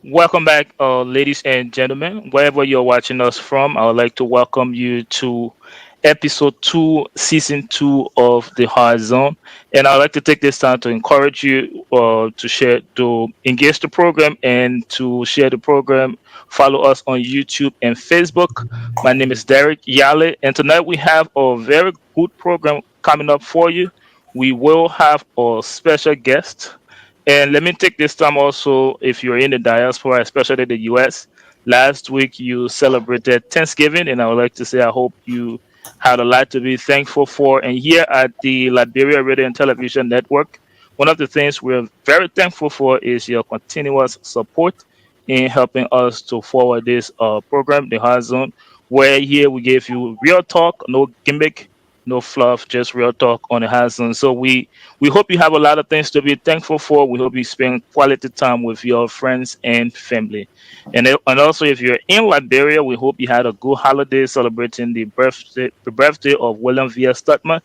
Welcome back, ladies and gentlemen. Wherever you're watching us from, I would like to welcome you to episode 2, season 2 of the Hard Zone. And I would like to take this time to encourage you to engage the program and to share the program. Follow us on YouTube and Facebook. My name is Derek Yale, and tonight we have a very good program coming up for you. We will have a special guest, and let me take this time also, if you're in the diaspora, especially the US, last week you celebrated Thanksgiving, and I would like to say I hope you had a lot to be thankful for. And here at the Liberia Radio and Television Network, one of the things we're very thankful for is your continuous support in helping us to forward this program, The Hard Zone, where here we give you real talk, no gimmick, no fluff, just real talk on the Hard Zone. So we hope you have a lot of things to be thankful for. We hope you spend quality time with your friends and family. And also, if you're in Liberia, we hope you had a good holiday celebrating the birthday of William V. Stutman.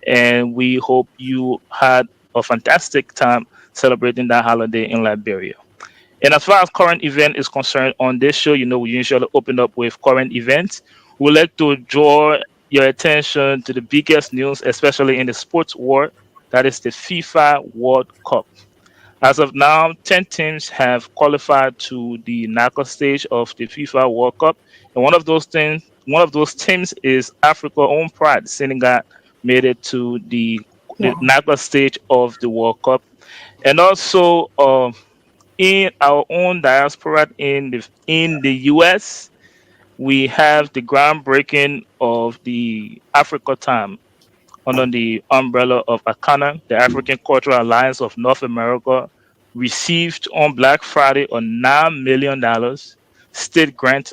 And we hope you had a fantastic time celebrating that holiday in Liberia. And as far as current event is concerned on this show, we usually open up with current events. We would like to draw your attention to the biggest news, especially in the sports world, that is the FIFA World Cup. As of now, 10 teams have qualified to the knockout stage of the FIFA World Cup. And one of those teams is Africa own pride. Senegal made it to the Wow. knockout stage of the World Cup. And also, in our own diaspora in the US, we have the groundbreaking of the Africa Time under the umbrella of ACANA, the African Cultural Alliance of North America, received on Black Friday a $9 million state grant,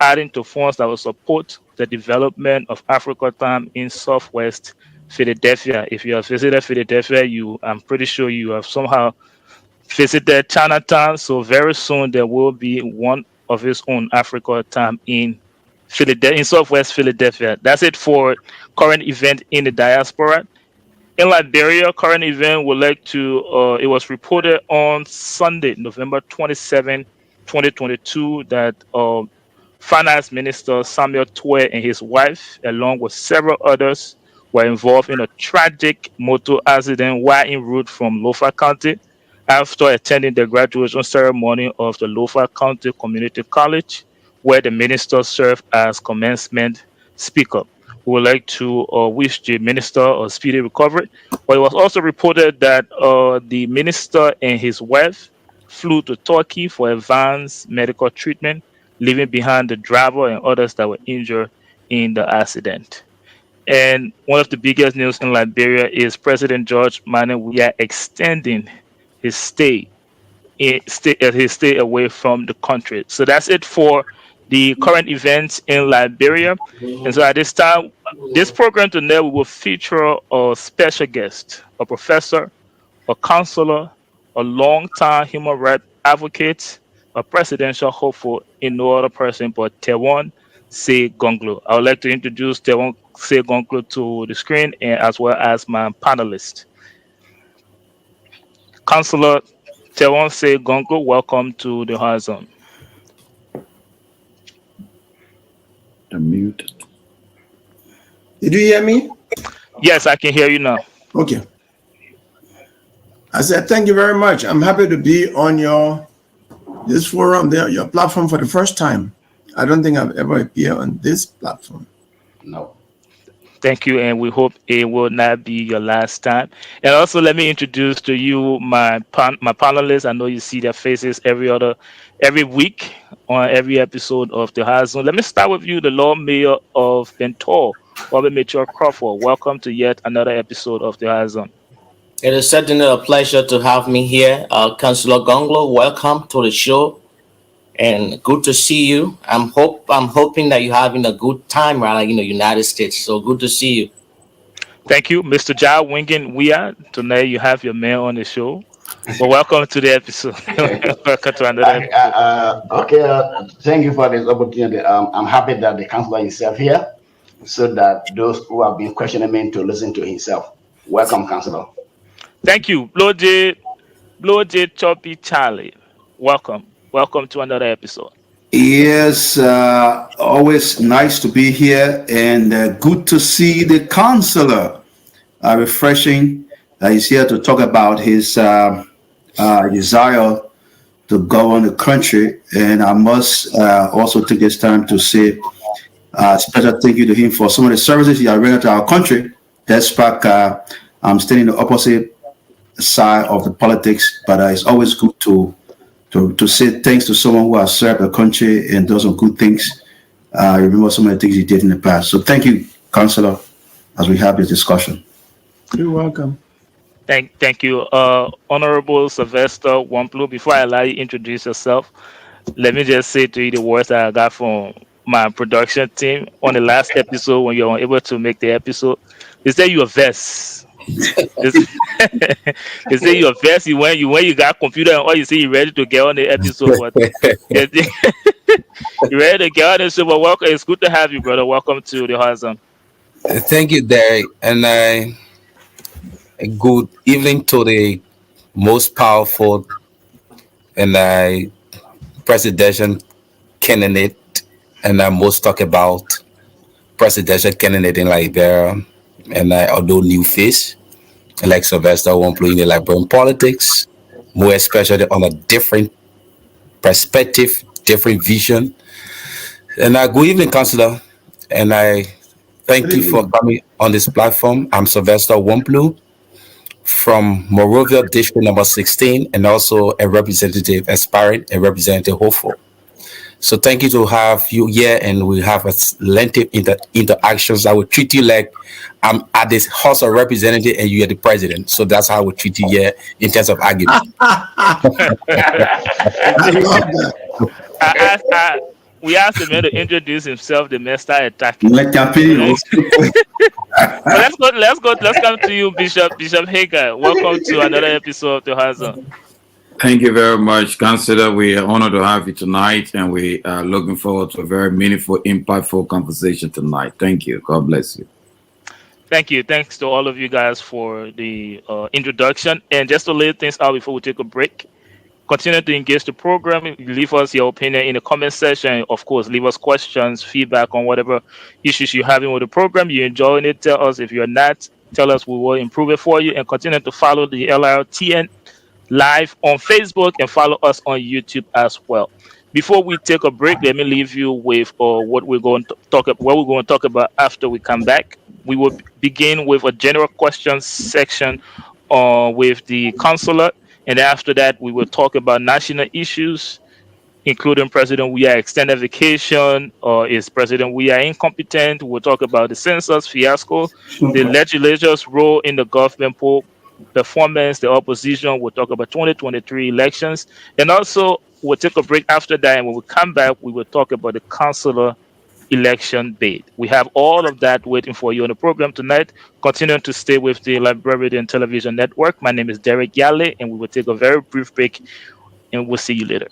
adding to funds that will support the development of Africa Time in Southwest Philadelphia. If you have visited Philadelphia, I'm pretty sure you have somehow visited Chinatown. So very soon there will be one of its own Africa Time in Philadelphia, in Southwest Philadelphia. That's it for current event in the diaspora. In Liberia, current event would like to. It was reported on Sunday, November 27, 2022, that Finance Minister Samuel Twe and his wife, along with several others, were involved in a tragic motor accident while en route from Lofa County after attending the graduation ceremony of the Lofa County Community College, where the minister served as commencement speaker. We would like to wish the minister a speedy recovery. But it was also reported that the minister and his wife flew to Turkey for advanced medical treatment, leaving behind the driver and others that were injured in the accident. And one of the biggest news in Liberia is President George Manneh Weah extending his stay away from the country. So that's it for the current events in Liberia. And so at this time, this program today we will feature a special guest, a professor, a counselor, a long-time human rights advocate, a presidential hopeful in no other person but Tiawan Saye Gongloe. I would like to introduce Tiawan Saye Gongloe to the screen and as well as my panelist. Counselor Tiawan Saye Gongloe, welcome to the Horizon. Unmute. Did you hear me? Yes, I can hear you now. Okay. I said thank you very much. I'm happy to be on this forum, your platform for the first time. I don't think I've ever appeared on this platform. No. Thank you, and we hope it will not be your last time. And also, let me introduce to you my panelists. I know you see their faces every week on every episode of the High Zone. Let me start with you, the Lord Mayor of Bentor, Robert Mitchell Crawford. Welcome to yet another episode of the High Zone. It is certainly a pleasure to have me here, Councillor Gongloe. Welcome to the show, and good to see you. I'm hoping that you're having a good time right in the United States. So good to see you. Thank you, Mr. Ja Wingen Weah. Tonight you have your man on the show. Well, welcome to the episode. Welcome to another episode. Thank you for this opportunity. I'm happy that the councillor himself here, so that those who have been questioning me to listen to himself. Welcome, councillor. Thank you, Bloje Choppy Charlie. Welcome. Welcome to another episode. Yes, always nice to be here and good to see the counselor. Refreshing. He's here to talk about his desire to govern the country. And I must also take this time to say special thank you to him for some of the services he has rendered to our country. Despite I'm standing the opposite side of the politics, but it's always good to say thanks to someone who has served the country and done some good things. Remember some of the things he did in the past. So thank you, Councillor, as we have this discussion. You're welcome. Thank you, Honorable Sylvester Wamplu. Before I allow you to introduce yourself, let me just say to you the words that I got from my production team on the last episode when you were unable to make the episode. They said you a vest. They say you're vest. When you got computer and all you say you're ready to get on the episode. But you're ready to get on the show. But welcome. It's good to have you, brother. Welcome to the Horizon. Thank you, Derek, and good evening to the most powerful and presidential candidate, and I most talk about presidential candidate in Liberia, and although new face like Sylvester Wamplu in the Liberian politics, more especially on a different perspective, different vision. And good evening, Councillor, and I thank you for coming on this platform. I'm Sylvester Wamplu from Morovia District number 16, and also a representative aspirant, a representative hopeful. So thank you to have you here, and we have a lengthy interactions. I will treat you like I'm at this House of Representative and you are the president. So that's how we treat you here in terms of argument. I love that. We asked the man to introduce himself. The man started attacking. Let campaign. But let's come to you, Bishop Hager. Welcome to another episode of the Horizon. Thank you very much, Councillor. We are honored to have you tonight, and we are looking forward to a very meaningful, impactful conversation tonight. Thank you. God bless you. Thank you. Thanks to all of you guys for the introduction. And just to lay things out before we take a break, continue to engage the program. Leave us your opinion in the comment section. Of course, leave us questions, feedback on whatever issues you're having with the program. You're enjoying it, tell us. If you're not, tell us. We will improve it for you. And continue to follow the Lrtn live on Facebook and follow us on YouTube as well. Before we take a break, let me leave you with what we're going to talk about after we come back. We will begin with a general questions section with the consulate, and after that, we will talk about national issues, including President Weah extended vacation, or is President Weah incompetent? We'll talk about the census fiasco, the legislature's role in the government performance, the opposition. We'll talk about 2023 elections, and also we'll take a break after that. And when we come back, we will talk about the consular election bid. We have all of that waiting for you on the program tonight. Continue to stay with the Liberian Television Network. My name is Derek Yale, and we will take a very brief break, and we'll see you later.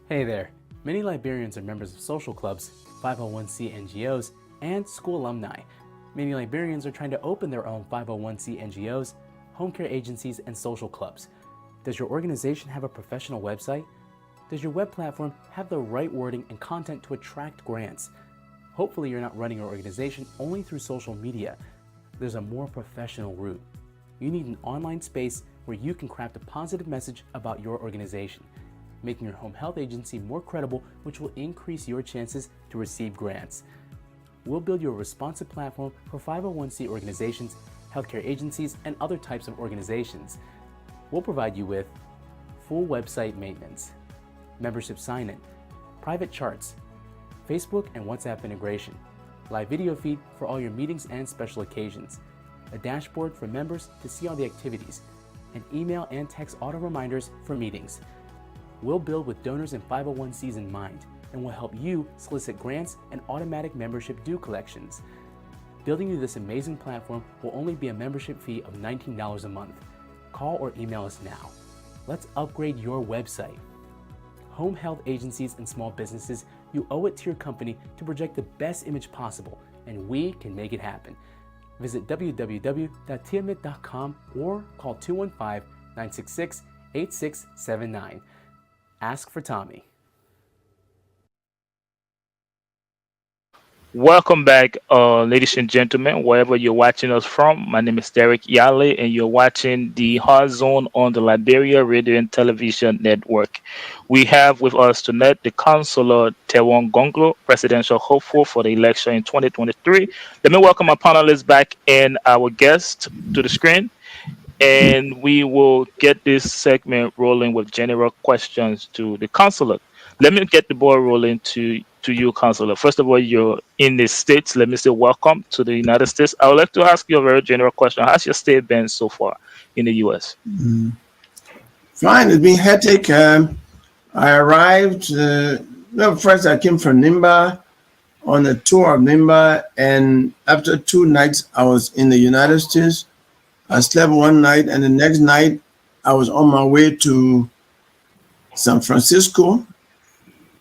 Hey there. Many Liberians are members of social clubs, 501c NGOs, and school alumni. Many Liberians are trying to open their own 501c NGOs, home care agencies, and social clubs. Does your organization have a professional website? Does your web platform have the right wording and content to attract grants? Hopefully you're not running your organization only through social media. There's a more professional route. You need an online space where you can craft a positive message about your organization, making your home health agency more credible, which will increase your chances to receive grants. We'll build you a responsive platform for 501c organizations, healthcare agencies, and other types of organizations. We'll provide you with full website maintenance, membership sign-in, private charts, Facebook and WhatsApp integration, live video feed for all your meetings and special occasions, a dashboard for members to see all the activities, and email and text auto reminders for meetings. We'll build with donors and 501cs in mind, and will help you solicit grants and automatic membership due collections. Building you this amazing platform will only be a membership fee of $19 a month. Call or email us now. Let's upgrade your website. Home health agencies and small businesses, you owe it to your company to project the best image possible, and we can make it happen. visit www.tiamit.com or call 215-966-8679. Ask for Tommy. Welcome back, ladies and gentlemen, wherever you're watching us from. My name is Derek Yale, and you're watching the Hard Zone on the Liberia Radio and Television Network. We have with us tonight the Councillor Tiawan Gongloe, presidential hopeful for the election in 2023. Let me welcome our panelists back and our guest to the screen, and we will get this segment rolling with general questions to the councillor. Let me get the ball rolling to you, Councillor. First of all, you're in the States. Let me say welcome to the United States. I would like to ask you a very general question. How's your state been so far in the U.S.? Fine, it's been hectic. I arrived, first I came from Nimba on a tour of Nimba, and after 2 nights I was in the United States. I slept one night, and the next night I was on my way to San Francisco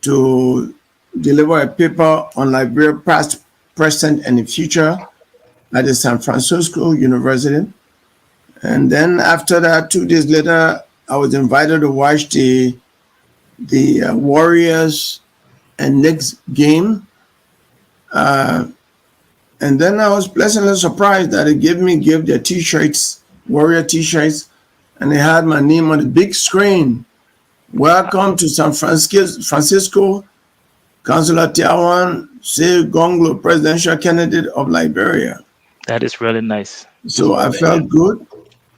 to deliver a paper on Liberia past, present, and the future at the San Francisco University. And then after that, 2 days later, I was invited to watch the Warriors and Knicks game. And then I was pleasantly surprised that they gave their T-shirts, Warrior T-shirts, and they had my name on the big screen. Welcome to San Francisco, Councillor Tiawan Saye Gongloe, presidential candidate of Liberia. That is really nice. So I felt good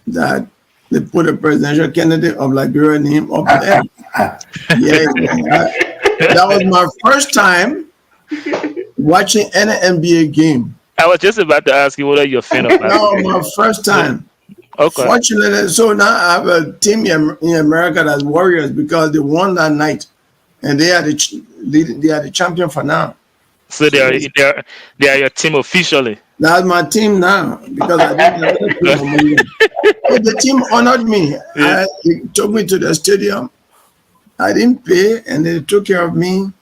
that they put a presidential candidate of Liberia name up there. That was my first time watching any NBA game. I was just about to ask you whether you're a fan of that. No, my first time. Okay. Fortunately, so now I have a team in America that's Warriors because they won that night, and they are the champion for now. So they are your team officially. That's my team now because I didn't have the team honored me. Yeah. They took me to the stadium. I didn't pay, and they took care of me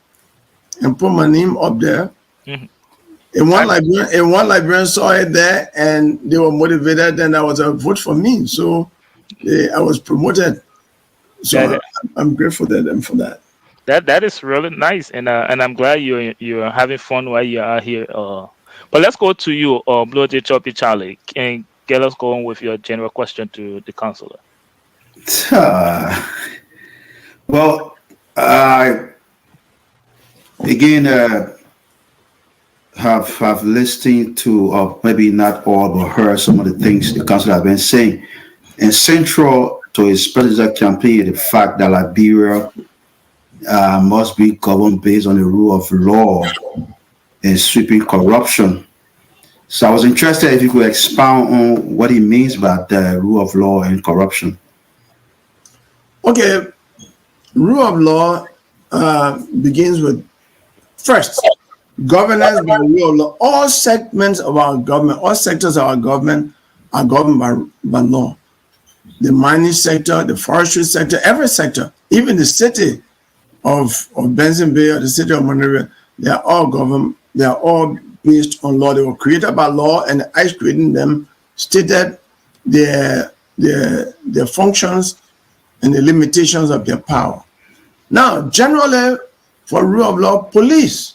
and put my name up there. Mm-hmm. And one Liberian saw it there, and they were motivated, and that was a vote for me. So I was promoted. So I'm grateful to them for that. That is really nice, and I'm glad you're having fun while you are here. But let's go to you, Blue J Choppy Charlie, and get us going with your general question to the councillor. Well, again, have listened to, or maybe not all, but heard some of the things the councillor has been saying. And central to his presidential campaign, the fact that Liberia must be governed based on the rule of law and sweeping corruption. So I was interested if you could expound on what he means by the rule of law and corruption. Okay, rule of law begins with, first, governance by rule of law. All segments of our government, all sectors of our government are governed by law. The mining sector, the forestry sector, every sector, even the city of Benson Bay or the city of Monrovia, they are all governed, they are all based on law. They were created by law, and the acts creating them stated their functions and the limitations of their power. Now, generally, for rule of law, police.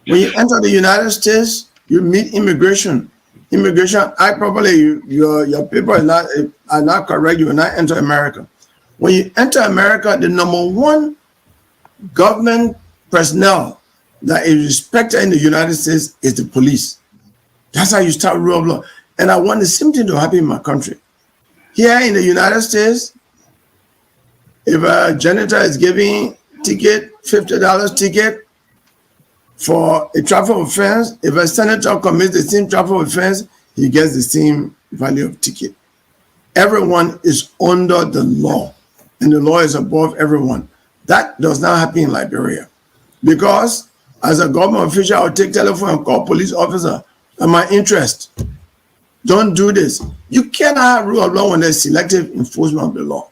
When you enter the United States, you meet immigration. Immigration Act, probably your papers are not correct, you will not enter America. When you enter America, the number one government personnel that is respected in the United States is the police. That's how you start rule of law. And I want the same thing to happen in my country. Here in the United States, if a janitor is giving $50 ticket for a traffic offense, if a senator commits the same traffic offense, he gets the same value of ticket. Everyone is under the law, and the law is above everyone. That does not happen in Liberia, because as a government official, I'll take telephone and call police officer, and my interest. Don't do this. You cannot have rule of law when there's selective enforcement of the law.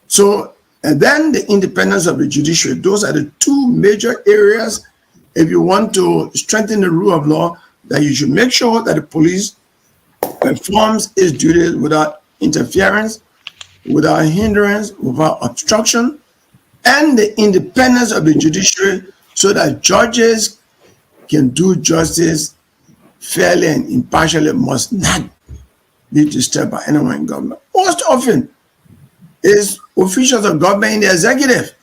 So, and then the independence of the judiciary. Those are the two major areas. If you want to strengthen the rule of law, that you should make sure that the police performs its duties without interference, without hindrance, without obstruction, and the independence of the judiciary so that judges can do justice fairly and impartially must not be disturbed by anyone in government. Most often, is officials of government in the executive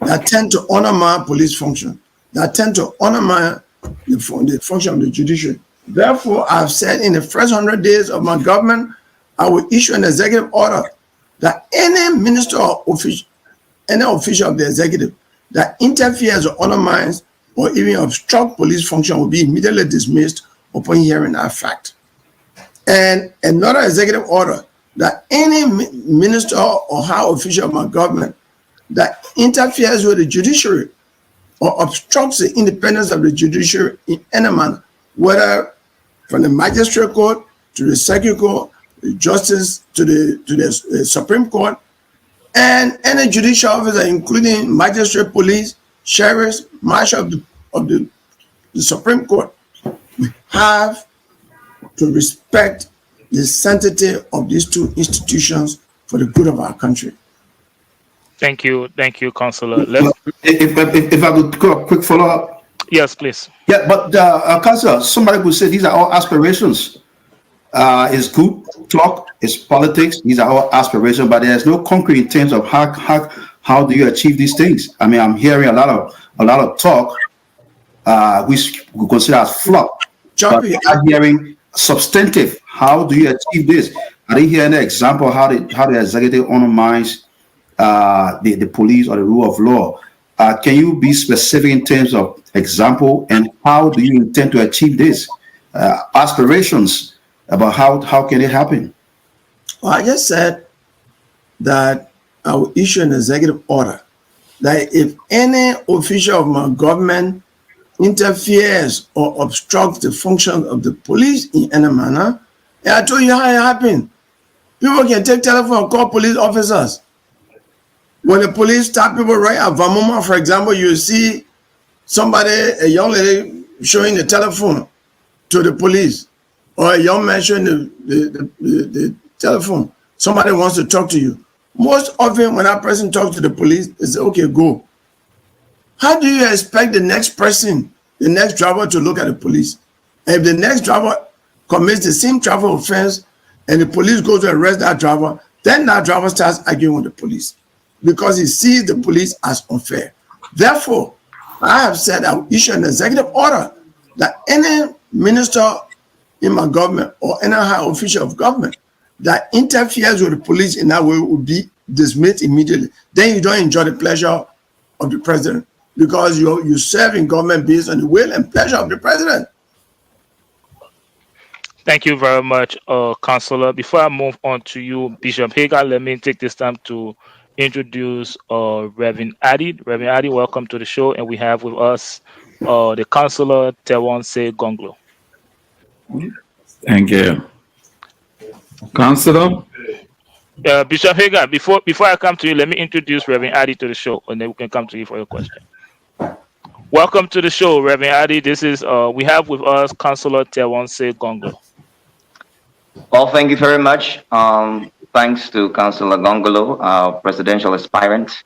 that tend to undermine police function, that tend to undermine the function of the judiciary. Therefore, I've said in the first 100 days of my government, I will issue an executive order that any minister or official, any official of the executive that interferes or undermines or even obstruct police function will be immediately dismissed upon hearing that fact. And another executive order that any minister or high official of my government that interferes with the judiciary or obstructs the independence of the judiciary in any manner, whether from the magistrate court to the circuit court, the justice to the Supreme Court, and any judicial officer, including magistrate, police, sheriffs, marshal of the Supreme Court, we have to respect the sanctity of these two institutions for the good of our country. Thank you, Councillor. If I could go a quick follow-up. Yes, please. Yeah, but Councillor, somebody could say these are all aspirations. It's good talk, it's politics, these are all aspirations, but there's no concrete in terms of how do you achieve these things. I mean, I'm hearing a lot of talk, which we consider as fluff. But I'm hearing substantive. How do you achieve this? I didn't hear any example how the executive undermines the police or the rule of law. Can you be specific in terms of example, and how do you intend to achieve this? Aspirations about how can it happen? Well, I just said that I will issue an executive order that if any official of my government interferes or obstructs the function of the police in any manner, and I told you how it happened. People can take telephone and call police officers. When the police stop people right at Vamoma, for example, you see somebody, a young lady showing the telephone to the police, or a young man showing the telephone. Somebody wants to talk to you. Most often when that person talks to the police, they say, okay, go. How do you expect the next person, the next driver to look at the police? And if the next driver commits the same traffic offense and the police goes to arrest that driver, then that driver starts arguing with the police because he sees the police as unfair. Therefore, I have said I will issue an executive order that any minister in my government or any high official of government that interferes with the police in that way will be dismissed immediately. Then you don't enjoy the pleasure of the president, because you serve in government based on the will and pleasure of the president. Thank you very much, Councillor. Before I move on to you, Bishop Hager, let me take this time to introduce Reverend Addy. Reverend Addy, welcome to the show, and we have with us the Councillor Tiawan Saye Gongloe. Thank you. Councillor? Bishop Hager, before I come to you, let me introduce Reverend Addy to the show, and then we can come to you for your question. Welcome to the show, Reverend Addy. This is we have with us Councillor Tiawan Saye Gongloe. Well, thank you very much. Thanks to Councillor Gongloe, our presidential aspirant.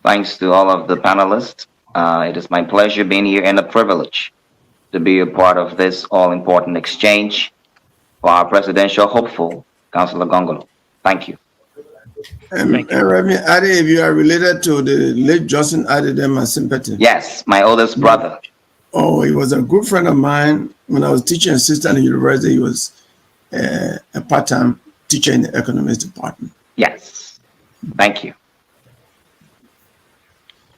Thanks to all of the panelists. It is my pleasure being here and a privilege to be a part of this all-important exchange for our presidential hopeful, Councillor Gongloe. Thank you. And Reverend Addy, if you are related to the late Justin Addy, then my sympathy. Yes, my oldest brother. Oh, he was a good friend of mine. When I was teaching assistant at the university, he was a part-time teacher in the economics department. Yes. Thank you.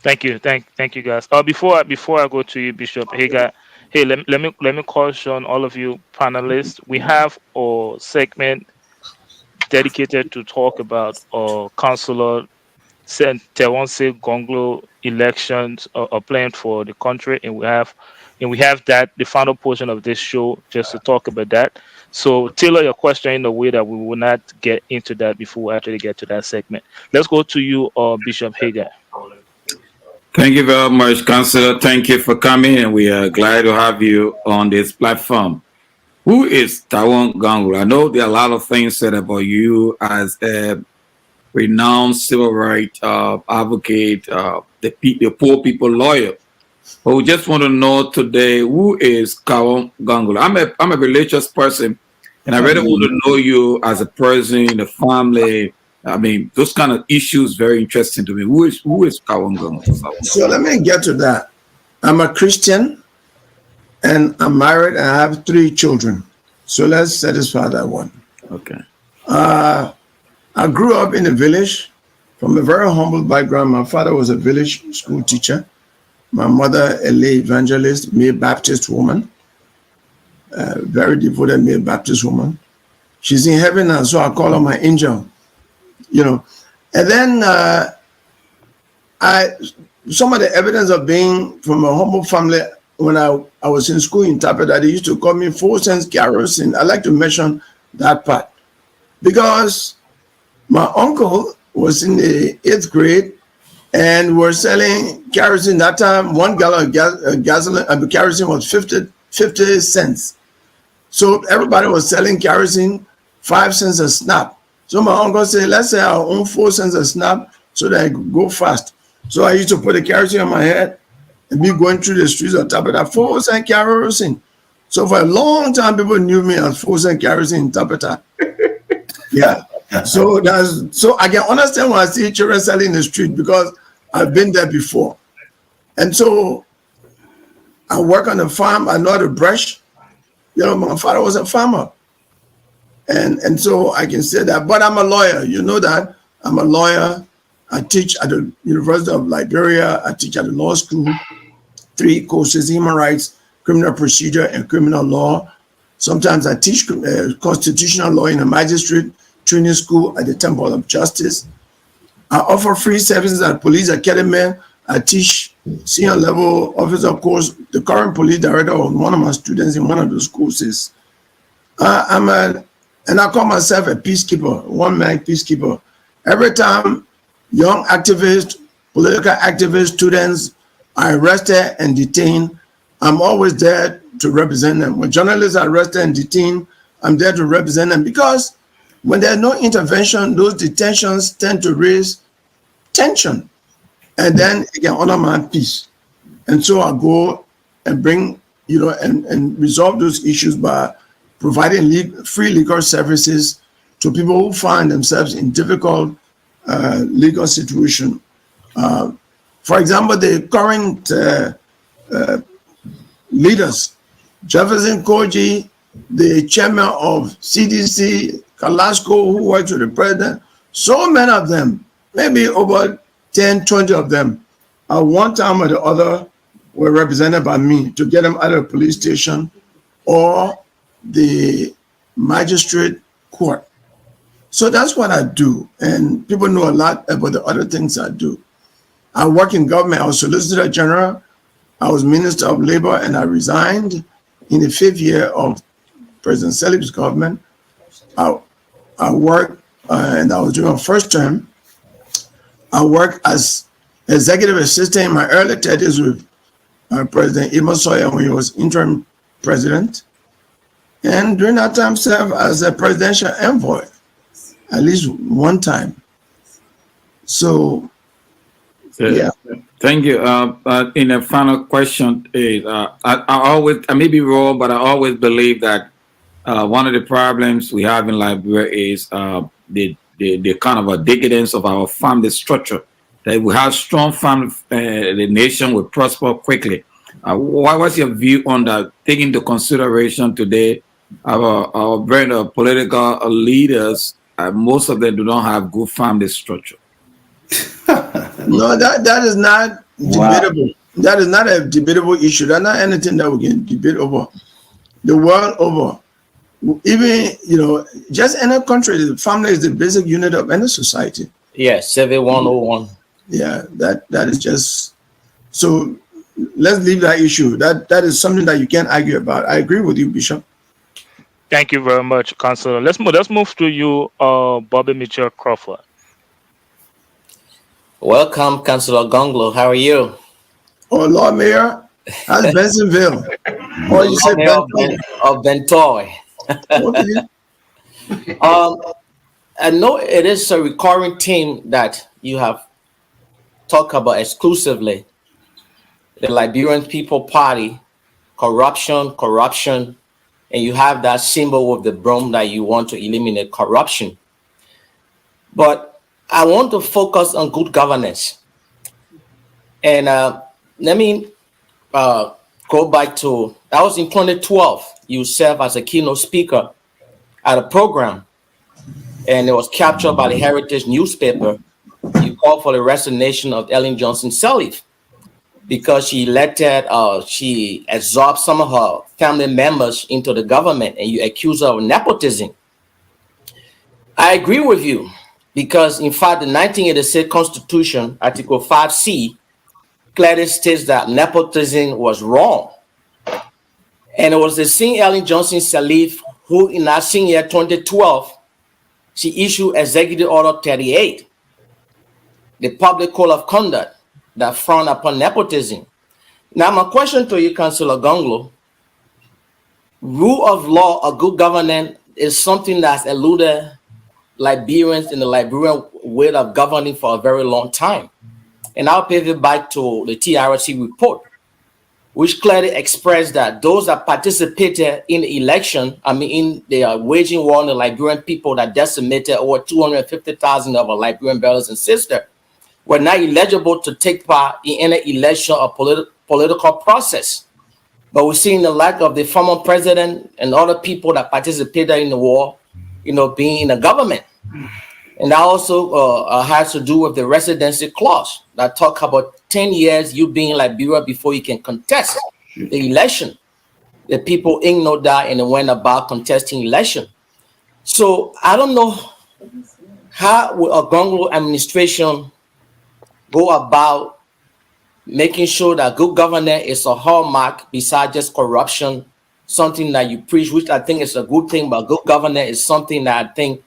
Thank you. Thank you, guys. Before I go to you, Bishop Hager, hey, let me caution all of you panelists. We have a segment dedicated to talk about Councillor Tiawan Saye Gongloe elections are planned for the country, and we have that the final portion of this show just to talk about that. So tailor your question in a way that we will not get into that before we actually get to that segment. Let's go to you, Bishop Hager. Thank you very much, Councillor. Thank you for coming, and we are glad to have you on this platform. Who is Tiawan Gongloe? I know there are a lot of things said about you as a renowned civil rights advocate, the poor people lawyer. But we just want to know today, who is Tiawan Gongloe? I'm a religious person, and I really want to know you as a person, the family. I mean, those kind of issues very interesting to me. Who is Tiawan Gongloe? So let me get to that. I'm a Christian, and I'm married, and I have 3 children. So let's satisfy that one. Okay. I grew up in a village from a very humble background. My father was a village school teacher. My mother, a lay evangelist, May Baptist woman, very devoted May Baptist woman. She's in heaven now, so I call her my angel. You know, and then some of the evidence of being from a humble family, when I was in school in Tapeta, they used to call me 4 cents kerosene. I like to mention that part because my uncle was in the 8th grade and were selling kerosene. That time, 1 gallon of gasoline, kerosene was 50 cents. So everybody was selling kerosene 5 cents a snap. So my uncle said, let's say I own 4 cents a snap so that I could go fast. So I used to put the kerosene on my head and be going through the streets on top of that 4 cent kerosene. So for a long time, people knew me as 4 cent kerosene in Tapeta. Yeah. So I can understand when I see children selling in the street because I've been there before. And so I work on the farm. I know how to brush. You know, my father was a farmer. And so I can say that. But I'm a lawyer. You know that. I'm a lawyer. I teach at the University of Liberia. I teach at the law school. 3 courses: human rights, criminal procedure, and criminal law. Sometimes I teach constitutional law in a magistrate training school at the Temple of Justice. I offer free services at police academy. I teach senior level officer course. The current police director was one of my students in one of those courses. And I call myself a peacekeeper, one-man peacekeeper. Every time young activists, political activists, students are arrested and detained, I'm always there to represent them. When journalists are arrested and detained, I'm there to represent them because when there's no intervention, those detentions tend to raise tension, and then it can undermine peace. And so I go and bring, and resolve those issues by providing free legal services to people who find themselves in difficult legal situation. For example, the current leaders, Jefferson Koji, the chairman of CDC, Carlasco, who works with the president, so many of them, maybe over 10, 20 of them, at one time or the other were represented by me to get them out of the police station or the magistrate court. So that's what I do. And people know a lot about the other things I do. I work in government. I was Solicitor General. I was Minister of Labor, and I resigned in the 5th year of President Selip's government. I worked, and I was doing a first term. I worked as executive assistant in my early 30s with President Tiawan Saye when he was interim president. And during that time, served as a presidential envoy, at least one time. So, yeah. Thank you. In a final question, I may be wrong, but I always believe that one of the problems we have in Liberia is the kind of a decadence of our family structure. That we have strong family, the nation will prosper quickly. What's your view on that? Taking into consideration today, our brand of political leaders, most of them do not have good family structure. No, that is not debatable. Wow. That is not a debatable issue. That's not anything that we can debate over. The world over. Even, just in a country, the family is the basic unit of any society. Yeah, 7101. Yeah, that is just, so let's leave that issue. That is something that you can't argue about. I agree with you, Bishop. Thank you very much, Councillor. Let's move to you, Bobby Mitchell Crawford. Welcome, Councillor Gongloe. How are you? or Lord Mayor? That's Bensonville. Or you say Mayor Benton. of Bentoy. Okay. I know it is a recurring theme that you have talked about exclusively. The Liberian People Party, corruption, and you have that symbol of the broom that you want to eliminate corruption. But I want to focus on good governance. And let me go back to, that was in 2012. You served as a keynote speaker at a program, and it was captured by the Heritage newspaper. You called for the resignation of Ellen Johnson Sirleaf because she absorbed some of her family members into the government, and you accuse her of nepotism. I agree with you because, in fact, the 1986 Constitution, Article 5C, clearly states that nepotism was wrong. And it was the same Ellen Johnson Sirleaf who, in that same year, 2012, she issued Executive Order 38, the public code of conduct that frowned upon nepotism. Now, my question to you, Councillor Gongloe, rule of law or good governance is something that's eluded Liberians in the Liberian way of governing for a very long time. And I'll pivot back to the TRC report, which clearly expressed that those that participated in the election, in the waging war on the Liberian people that decimated over 250,000 of our Liberian brothers and sisters, were not eligible to take part in any election or political process. But we're seeing the lack of the former president and other people that participated in the war, being in the government. And that also has to do with the residency clause that talk about 10 years you being in Liberia before you can contest the election. The people ignored that and went about contesting election. So I don't know how will a Gongloe administration go about making sure that good governance is a hallmark besides just corruption, something that you preach, which I think is a good thing, but good governance is something that I think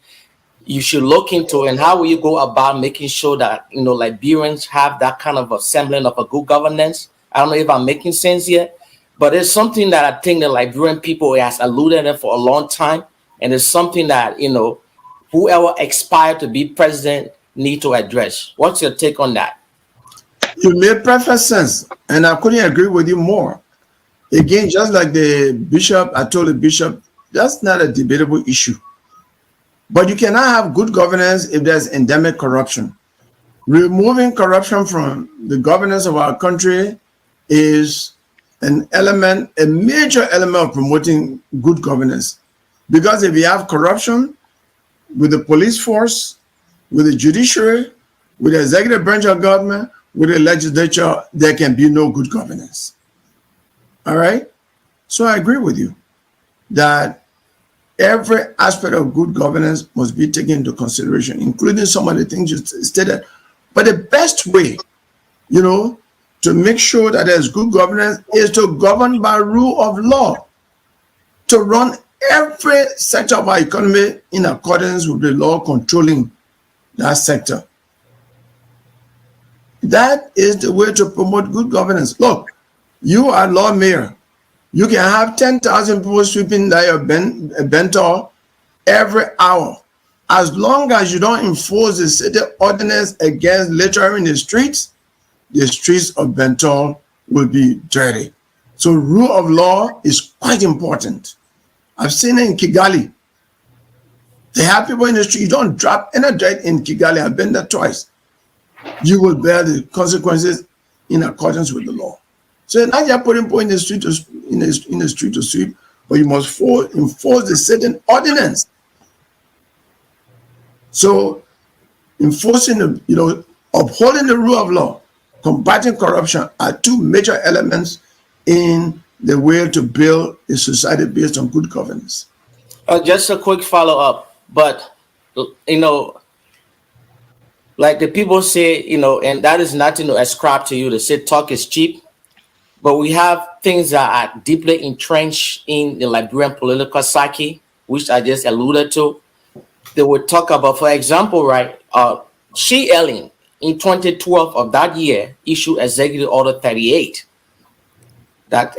you should look into. And how will you go about making sure that Liberians have that kind of a semblance of a good governance? I don't know if I'm making sense yet, but it's something that I think the Liberian people has alluded to for a long time, and it's something that whoever aspired to be president need to address. What's your take on that? You made perfect sense, and I couldn't agree with you more. Again, just like the bishop, I told the bishop, that's not a debatable issue. But you cannot have good governance if there's endemic corruption. Removing corruption from the governance of our country is a major element of promoting good governance. Because if you have corruption with the police force, with the judiciary, with the executive branch of government, with the legislature, there can be no good governance. All right? So I agree with you that every aspect of good governance must be taken into consideration, including some of the things you stated. But the best way, to make sure that there's good governance is to govern by rule of law, to run every sector of our economy in accordance with the law controlling that sector. That is the way to promote good governance. Look, you are Lord Mayor. You can have 10,000 people sweeping that your bento every hour. As long as you don't enforce the city ordinance against littering in the streets of Bento will be dirty. So rule of law is quite important. I've seen it in Kigali. They have people in the street. You don't drop any dirt in Kigali. I've been there twice. You will bear the consequences in accordance with the law. So now you're putting people in the street to sweep, but you must enforce the certain ordinance. So enforcing upholding the rule of law, combating corruption are two major elements in the way to build a society based on good governance. Just a quick follow-up, but like the people say, and that is nothing to ascribe to you to say talk is cheap. But we have things that are deeply entrenched in the Liberian political psyche, which I just alluded to. They would talk about, for example, right, she Ellen, in 2012 of that year issued Executive Order 38 that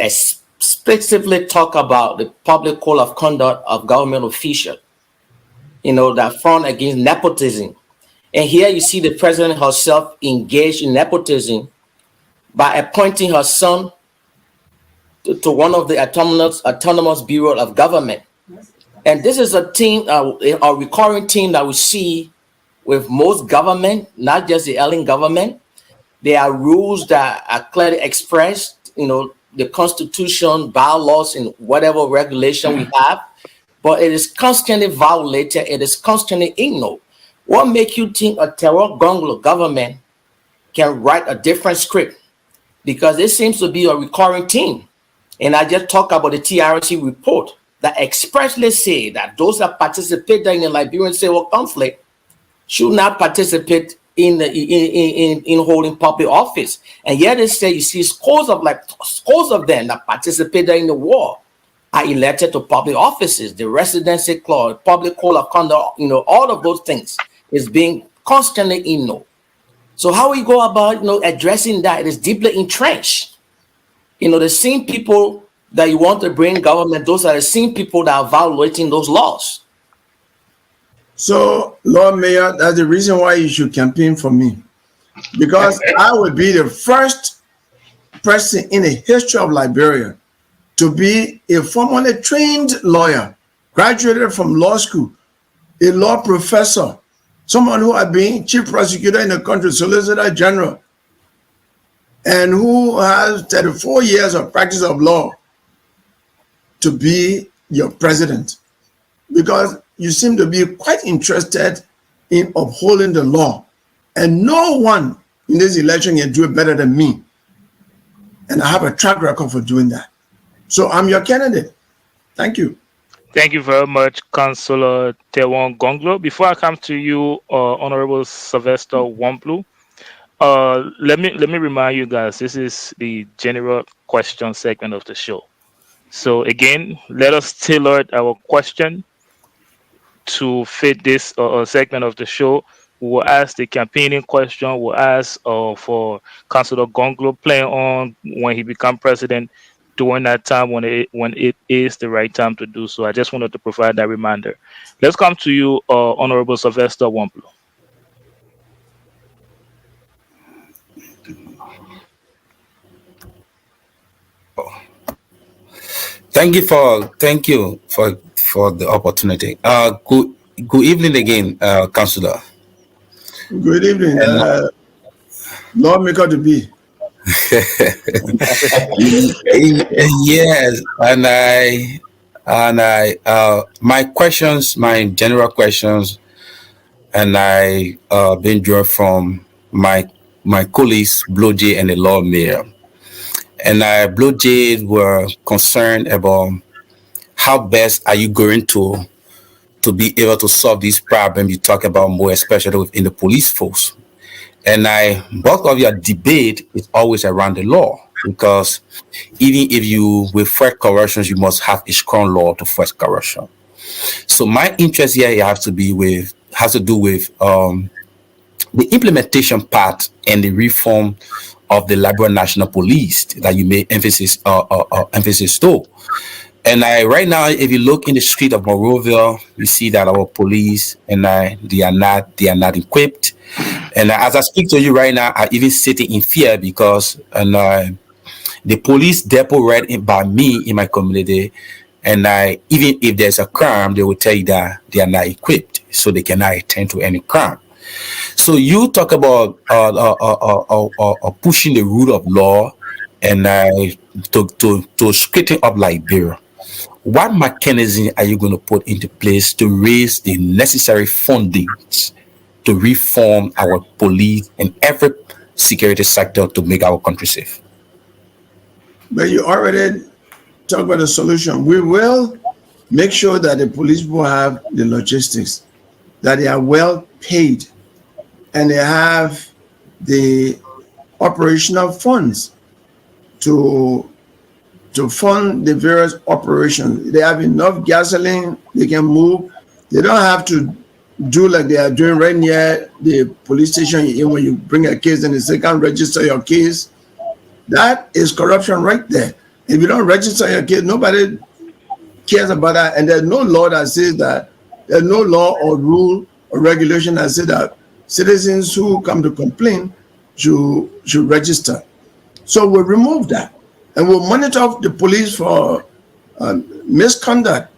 specifically talk about the public code of conduct of government officials, that front against nepotism. And here you see the president herself engaged in nepotism by appointing her son to one of the autonomous bureau of government. And this is a theme, a recurring theme that we see with most government, not just the Lrtn government. There are rules that are clearly expressed, the constitution, bylaws, and whatever regulation we have, but it is constantly violated. It is constantly ignored. What makes you think a Tiawan Gongloe government can write a different script? Because it seems to be a recurring theme. And I just talked about the TRC report that expressly say that those that participate in the Liberian civil conflict should not participate in holding public office. And yet they say you see scores of them that participated in the war are elected to public offices. The residency clause, public code of conduct, all of those things is being constantly ignored. So how we go about addressing that? It is deeply entrenched. The same people that you want to bring government, those are the same people that are violating those laws. So, Lord Mayor, that's the reason why you should campaign for me. Because I would be the first person in the history of Liberia to be a formally trained lawyer, graduated from law school, a law professor, someone who had been chief prosecutor in the country, solicitor general, and who has 34 years of practice of law to be your president. Because you seem to be quite interested in upholding the law. And no one in this election can do it better than me. And I have a track record for doing that. So I'm your candidate. Thank you. Thank you very much, Councillor Tiawan Gongloe. Before I come to you, Honorable Sylvester Wamblu, let me remind you guys, this is the general question segment of the show. So again, let us tailor our question to fit this segment of the show. We'll ask the campaigning question. We'll ask for Councillor Gongloe playing on when he become president during that time when it is the right time to do so. I just wanted to provide that reminder. Let's come to you, Honorable Sylvester Wamblu. Thank you for the opportunity. Good evening again, Councillor. Good evening, lawmaker to be. Yes, and I my general questions, and I been drawn from my colleagues Blue Jay and the Lord Mayor. And Blue Jays were concerned about how best are you going to be able to solve this problem you talk about more, especially within the police force. And bulk of your debate is always around the law, because even if you will fight corruption, you must have a strong law to fight corruption. So my interest here has to do with the implementation part and the reform of the Liberia National Police that you made emphasis to. And right now, if you look in the street of Monrovia, you see that our police they are not equipped. And as I speak to you right now, I'm even sitting in fear because the police depot right by me in my community, and even if there's a crime, they will tell you that they are not equipped, so they cannot attend to any crime. So you talk about pushing the rule of law and to straighten up Liberia. What mechanism are you going to put into place to raise the necessary funding to reform our police and every security sector to make our country safe? But you already talked about the solution. We will make sure that the police will have the logistics, that they are well paid, and they have the operational funds to fund the various operations. They have enough gasoline, they can move. They don't have to do like they are doing right near the police station. When you bring a case and they say can't register your case, that is corruption right there. If you don't register your case, nobody cares about that, and there's no law that says that. There's no law or rule or regulation that says that citizens who come to complain should register. So we'll remove that, and we'll monitor the police for misconduct.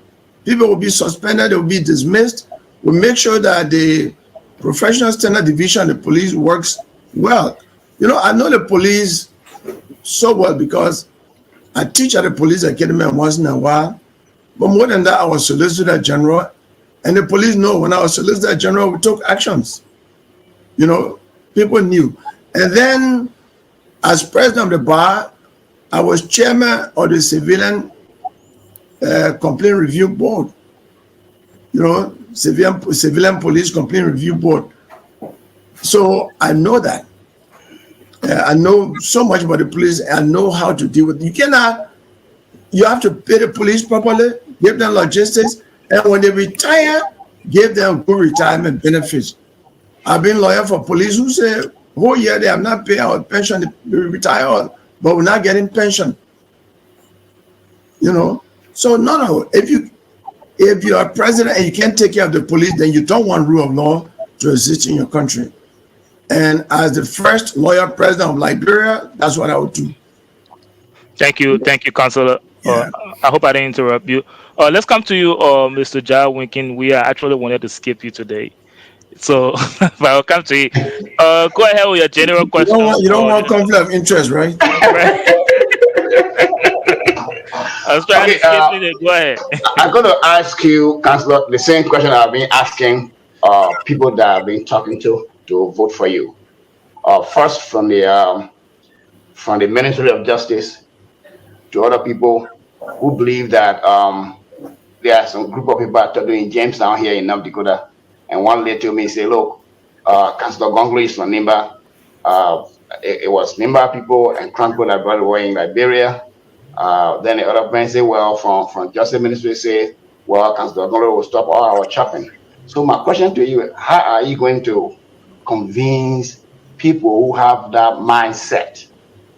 People will be suspended, they will be dismissed. We'll make sure that the professional standard division of the police works well. You know, I know the police so well because I teach at the police academy once in a while. But more than that, I was Solicitor General, and the police know when I was Solicitor General, we took actions. You know, people knew. And then, as president of the bar, I was chairman of the Civilian Complaint Review Board. You know, Civilian Police Complaint Review Board. So I know that. I know so much about the police. I know how to deal with it. You have to pay the police properly, give them logistics, and when they retire, give them good retirement benefits. I've been lawyer for police who say, whole year they have not paid our pension, they retire, but we're not getting pension. You know, so no. If you are president and you can't take care of the police, then you don't want rule of law to exist in your country. And as the first lawyer president of Liberia, that's what I would do. Thank you, Councillor. Yeah. I hope I didn't interrupt you. Let's come to you, Mr. Ja Winkin. We are actually wanted to skip you today, so but I'll come to you. Go ahead with your general question. You don't want conflict of interest, right? Right. I was trying to skip it. Go ahead. I'm going to ask you, Councillor, the same question I've been asking people that I've been talking to vote for you. First, from the Ministry of Justice to other people who believe that there are some group of people in Jamestown here in North Dakota, and one lady told me, say, look, Councillor Gongloe is from Nimba. It was Nimba people and Crown people that brought away in Liberia. Then the other friends say, well, from Justice Ministry say, well, Councillor Gongloe will stop all our chopping. So my question to you, how are you going to convince people who have that mindset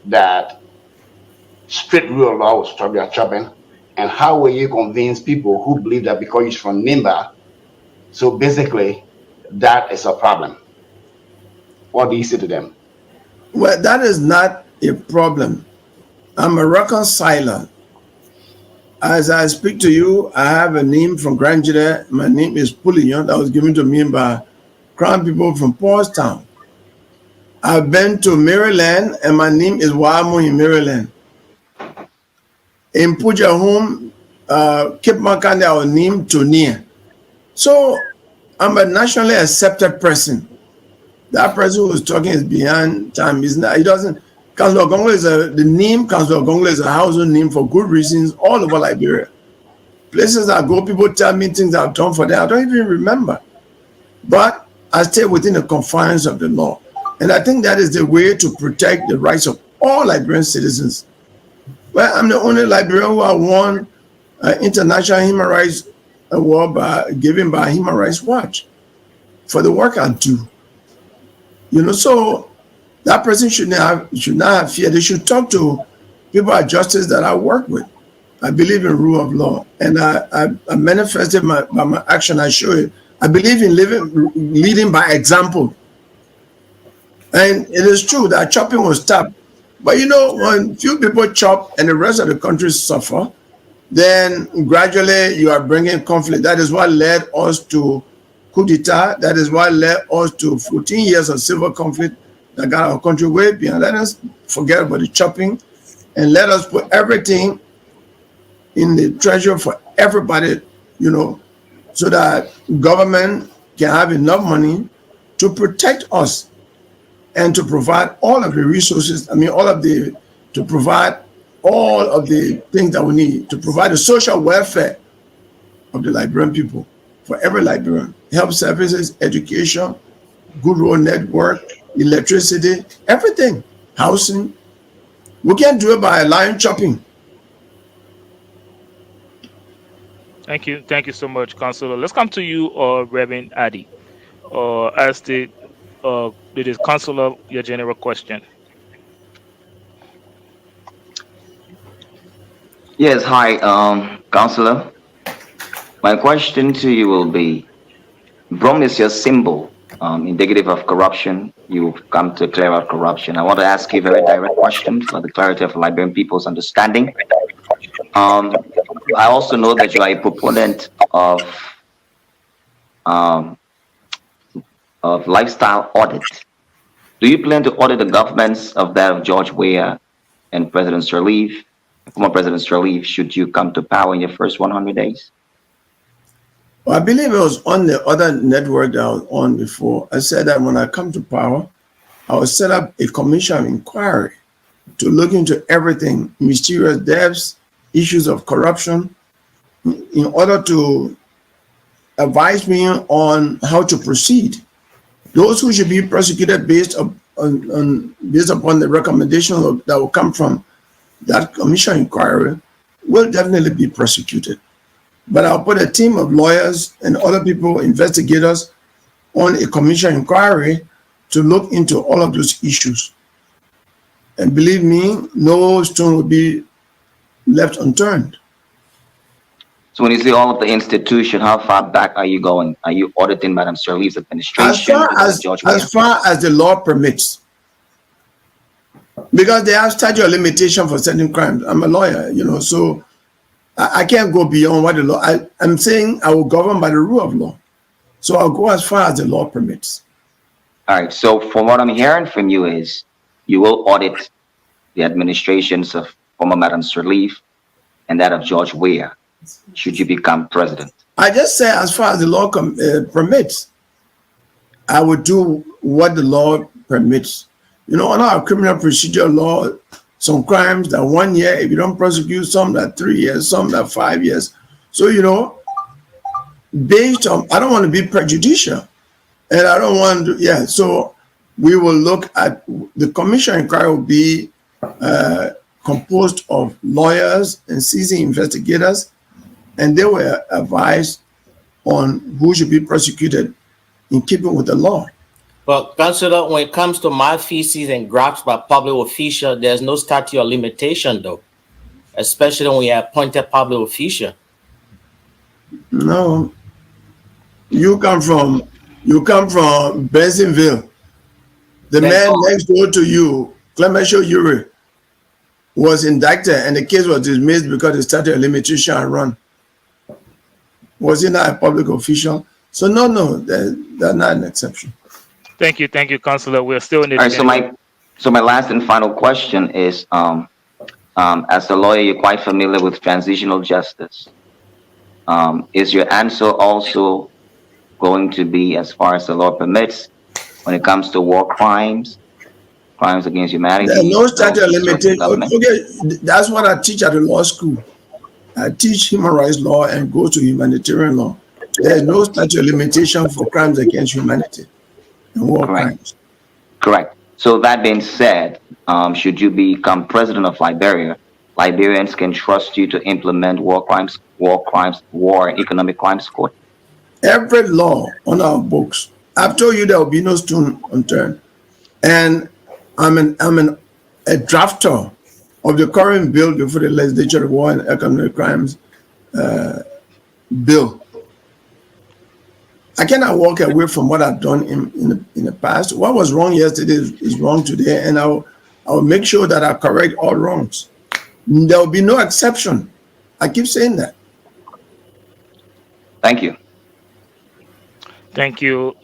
that strict rule of law will stop their chopping? And how will you convince people who believe that because he's from Nimba, so basically that is a problem? What do you say to them? Well, that is not a problem. I'm a reconciler. As I speak to you, I have a name from Grand Judah. My name is Pulion. That was given to me by Crown people from Paulstown. I've been to Maryland, and my name is Wamo in Maryland. In Puja home, Cape Makande, our name Tonia. So I'm a nationally accepted person. That person who is talking is beyond time. He's not. He doesn't. Councillor Gongloe is the name. Councillor Gongloe is a household name for good reasons all over Liberia. Places I go, people tell me things I've done for them. I don't even remember. But I stay within the confines of the law. And I think that is the way to protect the rights of all Liberian citizens. Well, I'm the only Liberian who won an international human rights award given by Human Rights Watch for the work I do. You know, so that person should not have fear. They should talk to people at justice that I work with. I believe in rule of law, and I manifested by my action. I show it. I believe in leading by example. And it is true that chopping will stop. But you know, when few people chop and the rest of the country suffer, then gradually you are bringing conflict. That is what led us to coup d'etat. That is what led us to 14 years of civil conflict that got our country way behind. Let us forget about the chopping and let us put everything in the treasury for everybody, you know, so that government can have enough money to protect us and to provide all of the resources. To provide all of the things that we need to provide the social welfare of the Liberian people for every Liberian. Health services, education, good road network, electricity, everything, housing. We can't do it by allowing chopping. Thank you so much, Councillor. Let's come to you, Reverend Addy. As the Councillor, your general question. Yes, hi, Counselor. My question to you will be, Brom is your symbol, indicative of corruption. You've come to clear out corruption. I want to ask you a very direct question for the clarity of Liberian people's understanding. I also know that you are a proponent um, of lifestyle audit. Do you plan to audit the governments of that of George Weah and President Sirleaf, former President Sirleaf, should you come to power in your first 100 days? Well, I believe it was on the other network that I was on before. I said that when I come to power, I will set up a commission of inquiry to look into everything, mysterious deaths, issues of corruption, in order to advise me on how to proceed. Those who should be prosecuted based upon the recommendation that will come from that commission inquiry will definitely be prosecuted. But I'll put a team of lawyers and other people, investigators, on a commission inquiry to look into all of those issues. And believe me, no stone will be left unturned. So when you say all of the institution, how far back are you going? Are you auditing Madam Sirleaf's administration? As far as the law permits. Because they have statute of limitation for certain crimes. I'm a lawyer, so I can't go beyond what the law. I'm saying I will govern by the rule of law. So I'll go as far as the law permits. All right. So from what I'm hearing from you is you will audit the administrations of former Madam Sirleaf and that of George Weah, should you become president. I just say as far as the law permits, I would do what the law permits. On our criminal procedure law, some crimes that 1 year, if you don't prosecute, some that 3 years, some that 5 years. So, based on, I don't want to be prejudicial. And I don't want to, so we will look at, the commission inquiry will be composed of lawyers and seasoned investigators, and they were advised on who should be prosecuted in keeping with the law. Well, Councillor, when it comes to malfeasance and grabs by public official, there's no statute of limitation, though, especially when we appointed public official. No, you come from Bensonville. The man next door to you, Clementia Uri, was indicted, and the case was dismissed because the statute of limitation had run. Was he not a public official? So no, that's not an exception. Thank you, Councillor. We're still in the. All right, so my last and final question is, as a lawyer, you're quite familiar with transitional justice. Is your answer also going to be, as far as the law permits, when it comes to war crimes, crimes against humanity? There's no statute of limitation. Okay, that's what I teach at the law school. I teach human rights law and go to humanitarian law. There's no statute of limitation for crimes against humanity and war crimes. Correct. So that being said, should you become president of Liberia, Liberians can trust you to implement war and economic crimes court? Every law on our books. I've told you there will be no stone unturned. And I'm a drafter of the current bill before the legislature, the War and Economic Crimes bill. I cannot walk away from what I've done in the past. What was wrong yesterday is wrong today, and I will make sure that I correct all wrongs. There will be no exception. I keep saying that. Thank you. Thank you,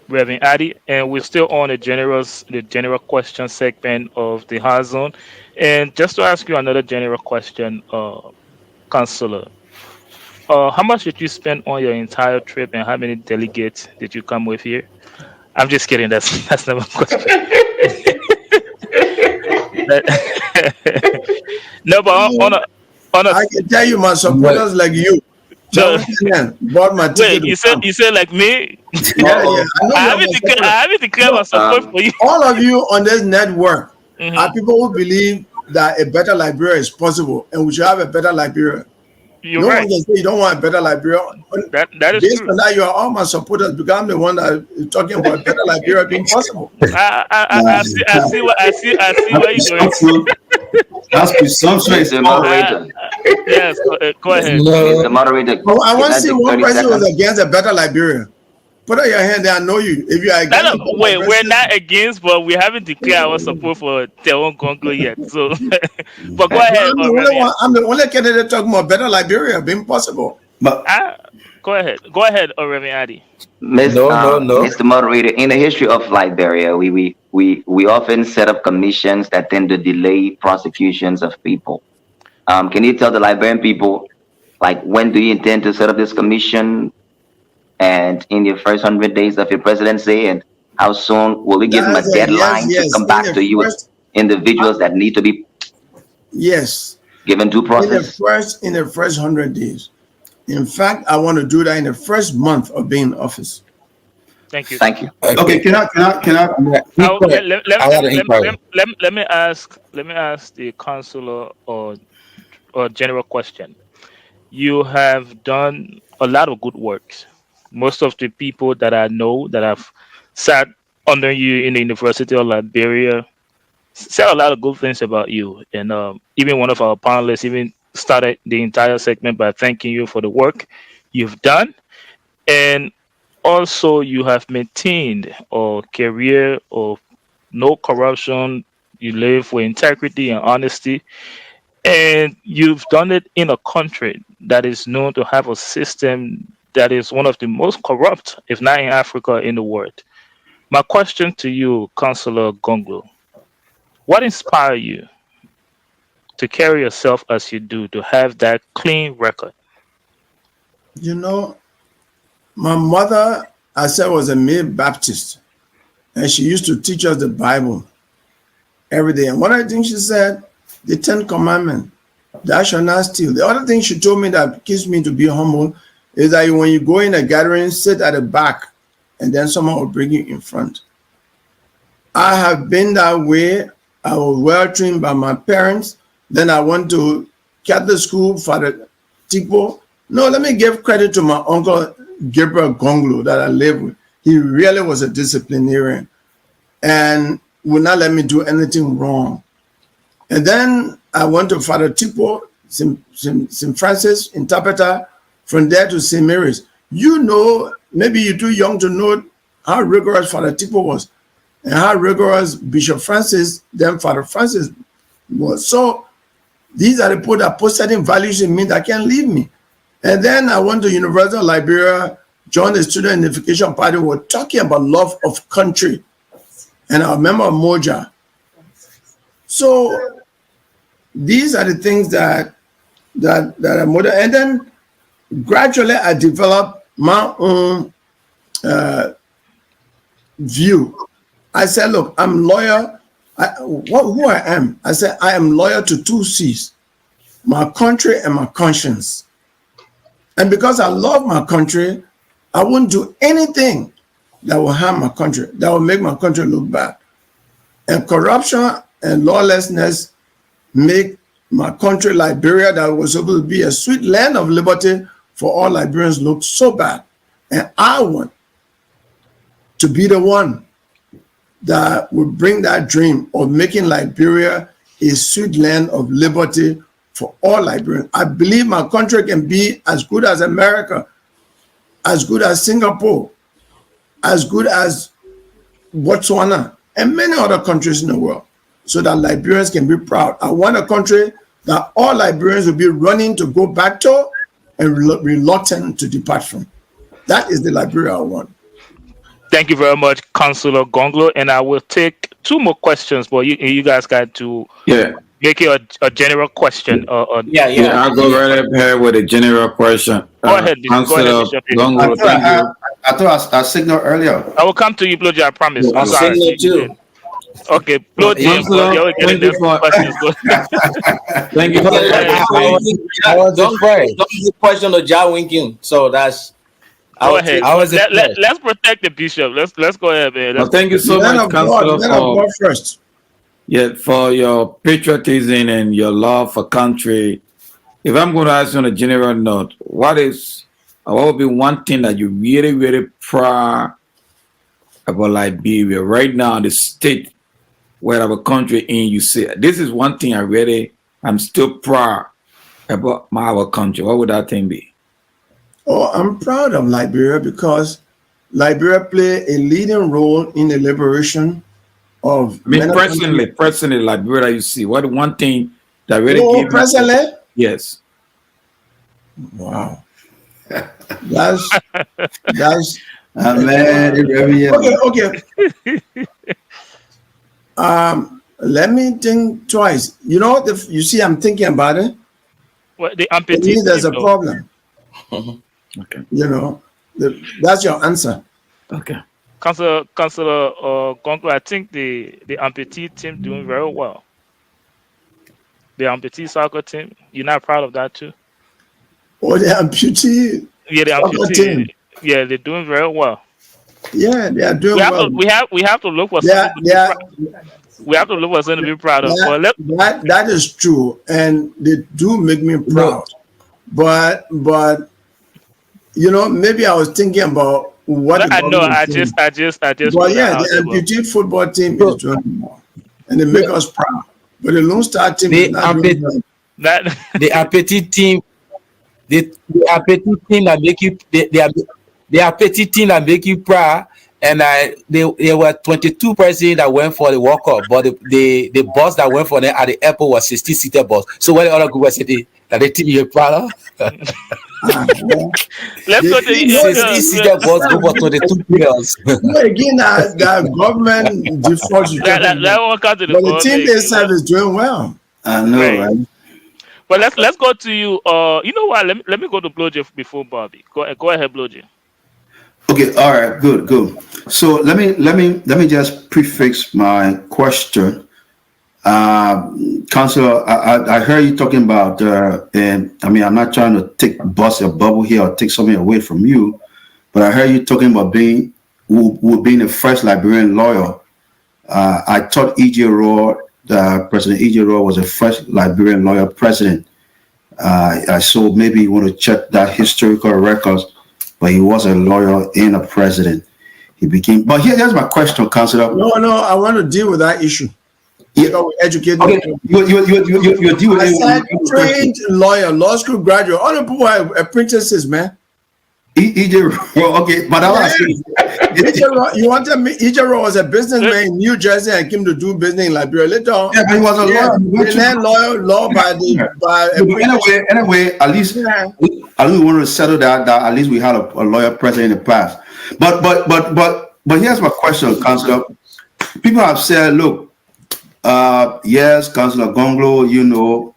Reverend Addy, and we're still on the general question segment of the Hard Zone. And just to ask you another general question, Councillor, how much did you spend on your entire trip, and how many delegates did you come with here? I'm just kidding. That's not my question. No, but on a, I can tell you, my supporters like you. Bought my ticket. Wait, you said like me? Yeah. I haven't declared my support for you. All of you on this network are people who believe that a better Liberia is possible, and we should have a better Liberia. You're No one right. can say you don't want a better Liberia. That is Based true. on that, you are all my supporters because I'm the one that is talking about a better Liberia being possible. I see where you're going. That's presumptuous. Mr. Moderator, Yes, go ahead. Mr. No, Moderator, Well, I can want to I see take one 30 person who is seconds? against a better Liberia. Put up your hand there. I know you. If you are No, against a no, better wait, we're Liberia, not against, but we haven't declared our support for Tiawan Gongloe yet. So, but go well, ahead, Remy. I'm the only candidate talking about better Liberia being possible. But Go ahead, Remy Adi. no. Mr. Moderator, in the history of Liberia, we often set up commissions that tend to delay prosecutions of people. Can you tell the Liberian people, like, when do you intend to set up this commission? And in your first 100 days of your presidency, and how soon will you give them a That's a yes, deadline to yes. come back to you with individuals that need to be Yes. given due process? In the first 100 days. In fact, I want to do that in the first month of being in office. Thank you. Thank you. okay, can I? Now, I got an inquiry. let me ask the counselor or general question. You have done a lot of good works. Most of the people that I know that have sat under you in the University of Liberia said a lot of good things about you. And even one of our panelists even started the entire segment by thanking you for the work you've done. And also, you have maintained a career of no corruption. You live with integrity and honesty. And you've done it in a country that is known to have a system that is one of the most corrupt, if not in Africa, in the world. My question to you, Councillor Gongloe, what inspired you to carry yourself as you do, to have that clean record? You know, my mother, I said, was a male Baptist, and she used to teach us the Bible every day. And one of the things she said, the 10 Commandments, thou shalt not steal. The other thing she told me that keeps me to be humble is that when you go in a gathering, sit at the back, and then someone will bring you in front. I have been that way. I was well trained by my parents. Then I went to Catholic school for the Tipo. No, let me give credit to my uncle Gabriel Gongloe that I live with. He really was a disciplinarian and would not let me do anything wrong. And then I went to Father Tipo, St. Francis interpreter, from there to St. Mary's. You know, maybe you're too young to know how rigorous Father Tipo was and how rigorous Bishop Francis, then Father Francis was. So these are the people that put certain values in me that can't leave me. And then I went to University of Liberia, joined the Student Unification Party. We were talking about love of country. And I remember Moja. So these are the things that are modern. And then gradually I developed my own view. I said, look, I'm loyal. Who I am? I said, I am loyal to two C's, my country and my conscience. And because I love my country, I won't do anything that will harm my country, that will make my country look bad. And corruption and lawlessness make my country, Liberia, that was supposed to be a sweet land of liberty for all Liberians, look so bad. And I want to be the one that will bring that dream of making Liberia a sweet land of liberty for all Liberians. I believe my country can be as good as America, as good as Singapore, as good as Botswana, and many other countries in the world, so that Liberians can be proud. I want a country that all Liberians will be running to go back to and reluctant to depart from. That is the Liberia I want. Thank you very much, Councillor Gongloe. And I will take two more questions, but you guys got to make it a general question. Yeah, I'll go right up here with a general question. Go ahead, Bishop. Gongloe, thank you. I thought I signaled earlier. I will come to you, Bloji, I promise. I signaled too. Okay, Bloji, Thank you for thank you for Don't give question to Ja Winking. So that's go ahead. Let's protect the bishop. Let's go ahead, man. well, thank you so much, Councillor, first. for your patriotism and your love for country. if I'm going to ask you on a general note, what would be one thing that you're really, really proud about Liberia right now, the state where our country in? You say this is one thing I'm still proud about our country. What would that thing be? Oh, I'm proud of Liberia because Liberia played a leading role in the liberation of. I mean, personally, Liberia, you see, what one thing that really gave presently? Yes. Wow. That's man. Okay. Let me think twice. You know, you see, I'm thinking about it. Well, the amputee. There's a problem. Okay. You know, that's your answer. Okay. Councillor Gongloe, I think the amputee team doing very well. The amputee soccer team, you're not proud of that too? Oh, the amputee. Yeah, the amputee team. Yeah, they're doing very well. Yeah, they are doing well. We have to look for something. We have to look for something to be proud of. That is true, and they do make me proud. But you know, maybe I was thinking about what I know. I just. But yeah, the amputee football team is doing well, and they make us proud. But the Lone Star team is not doing well. The amputee team, the amputee team that make you the amputee team that make you proud. And there were 22 persons that went for the World Cup, but the bus that went for them at the airport was 60-seater bus. So what the other group said that the team you're proud of? Let's go to 60-seater bus go for 22 players. Again, that government defaults. That won't come to the. But the team itself is doing well. I know, right? But let's go to you. You know what? Let me go to Blowjay before Bobby. Go ahead, Blowjay. Okay, all right, good. So let me just prefix my question. Councillor, I heard you talking about, and I mean, I'm not trying to bust a bubble here or take something away from you, but I heard you talking about being the first Liberian lawyer. I thought E.J. Rohr, President E.J. Rohr was the first Liberian lawyer president. I saw maybe you want to check that historical records. But he was a lawyer and a president. He became. But here's my question, Councillor. No, I want to deal with that issue. Yeah, educated. Okay, you deal with. I said trained lawyer, law school graduate. All the people are apprentices, man. E.J. Rohr, okay, but I was you wanted me? E.J. Rohr was a businessman in New Jersey and came to do business in Liberia. Later on, yeah, but he was a lawyer. He learned law by anyway, at least we want to settle that at least we had a lawyer president in the past. But here's my question, Councillor. People have said, look, yes, Councillor Gongloe, you know,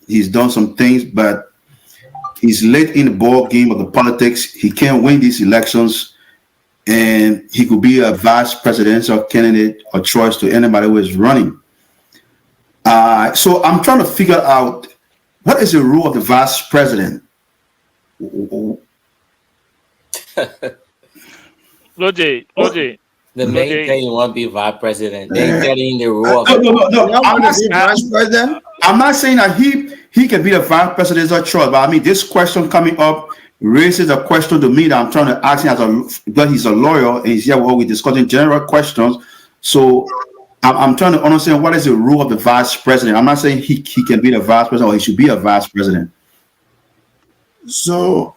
he's done some things, but he's late in the ball game of the politics. He can't win these elections, and he could be a vice presidential candidate or choice to anybody who is running. So I'm trying to figure out what is the role of the vice president. Blowjay. The main thing you want to be vice president. They're getting the role. No. I'm not saying that he can be the vice presidential choice, but I mean this question coming up raises a question to me that I'm trying to ask him because he's a lawyer and he's here while we're discussing general questions. So I'm trying to understand what is the role of the vice president. I'm not saying he can be the vice president or he should be a vice president. So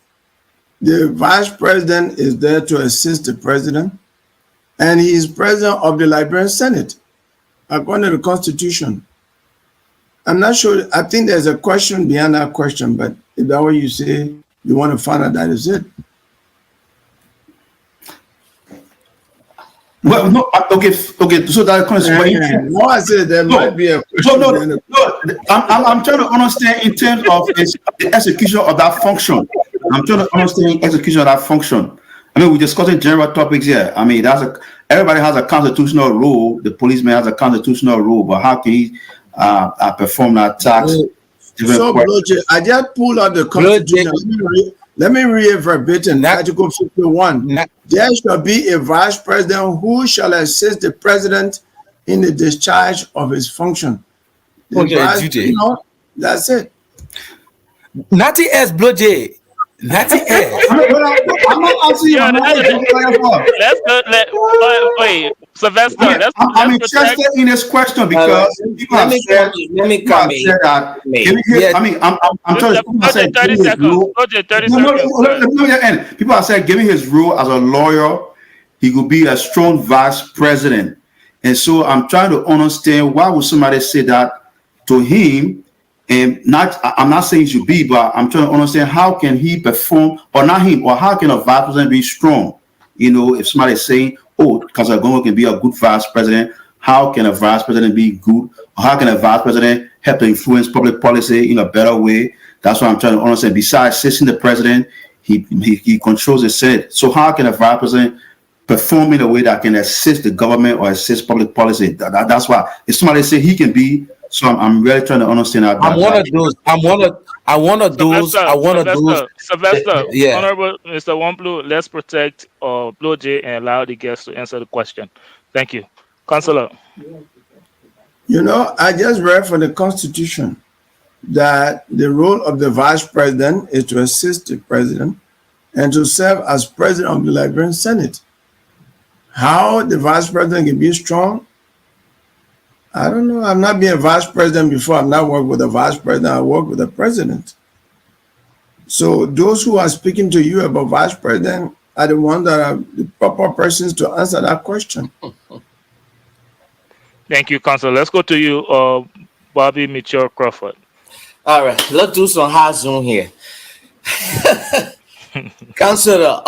the vice president is there to assist the president, and he is president of the Liberian Senate, according to the Constitution. I'm not sure. I think there's a question behind that question, but if that's what you say, you want to find out, that is it. Well, no, okay. So that question. No, I said there might be a question. No. I'm trying to understand in terms of the execution of that function. I'm trying to understand execution of that function. I mean, we're discussing general topics here. I mean, everybody has a constitutional rule. The policeman has a constitutional rule, but how can he perform that task? So, Blowjay, I just pulled out the Constitution. Let me read verbatim. Article 51. There shall be a vice president who shall assist the president in the discharge of his function. That's it. Nothing else, Blue Jay. Nothing else. I'm not asking you. Yeah, I'm not asking you. let's go. Wait, Sylvester. I'm Let's protect. interested in this question because people let have me said that. Give me his, Yeah. I'm telling you, people have said give 30 me his seconds. role. 30 No, no, seconds. let me end. People have said give me his role as a lawyer. He could be a strong vice president, and so I'm trying to understand why would somebody say that to him. And I'm not saying he should be, but I'm trying to understand how can he perform, or not him, or how can a vice president be strong? You know, if somebody is saying, oh, Gongo can be a good vice president, how can a vice president be good? Or how can a vice president help to influence public policy in a better way? That's what I'm trying to understand. Besides assisting the president, he controls the Senate. So how can a vice president perform in a way that can assist the government or assist public policy? That's why if somebody say he can be, so I'm really trying to understand that. I'm one of those. Sylvester, Yeah. Honorable Mr. Wamblu, let's protect Blue Jay and allow the guests to answer the question. Thank you. Councillor. You know, I just read from the Constitution that the role of the vice president is to assist the president and to serve as president of the Liberian Senate. How the vice president can be strong, I don't know. I've not been a vice president before. I've not worked with a vice president. I work with a president. So those who are speaking to you about vice president are the ones that are the proper persons to answer that question. Thank you, Councillor. Let's go to you, Bobby Mitchell Crawford. All right, let's do some high zoom here. Councillor,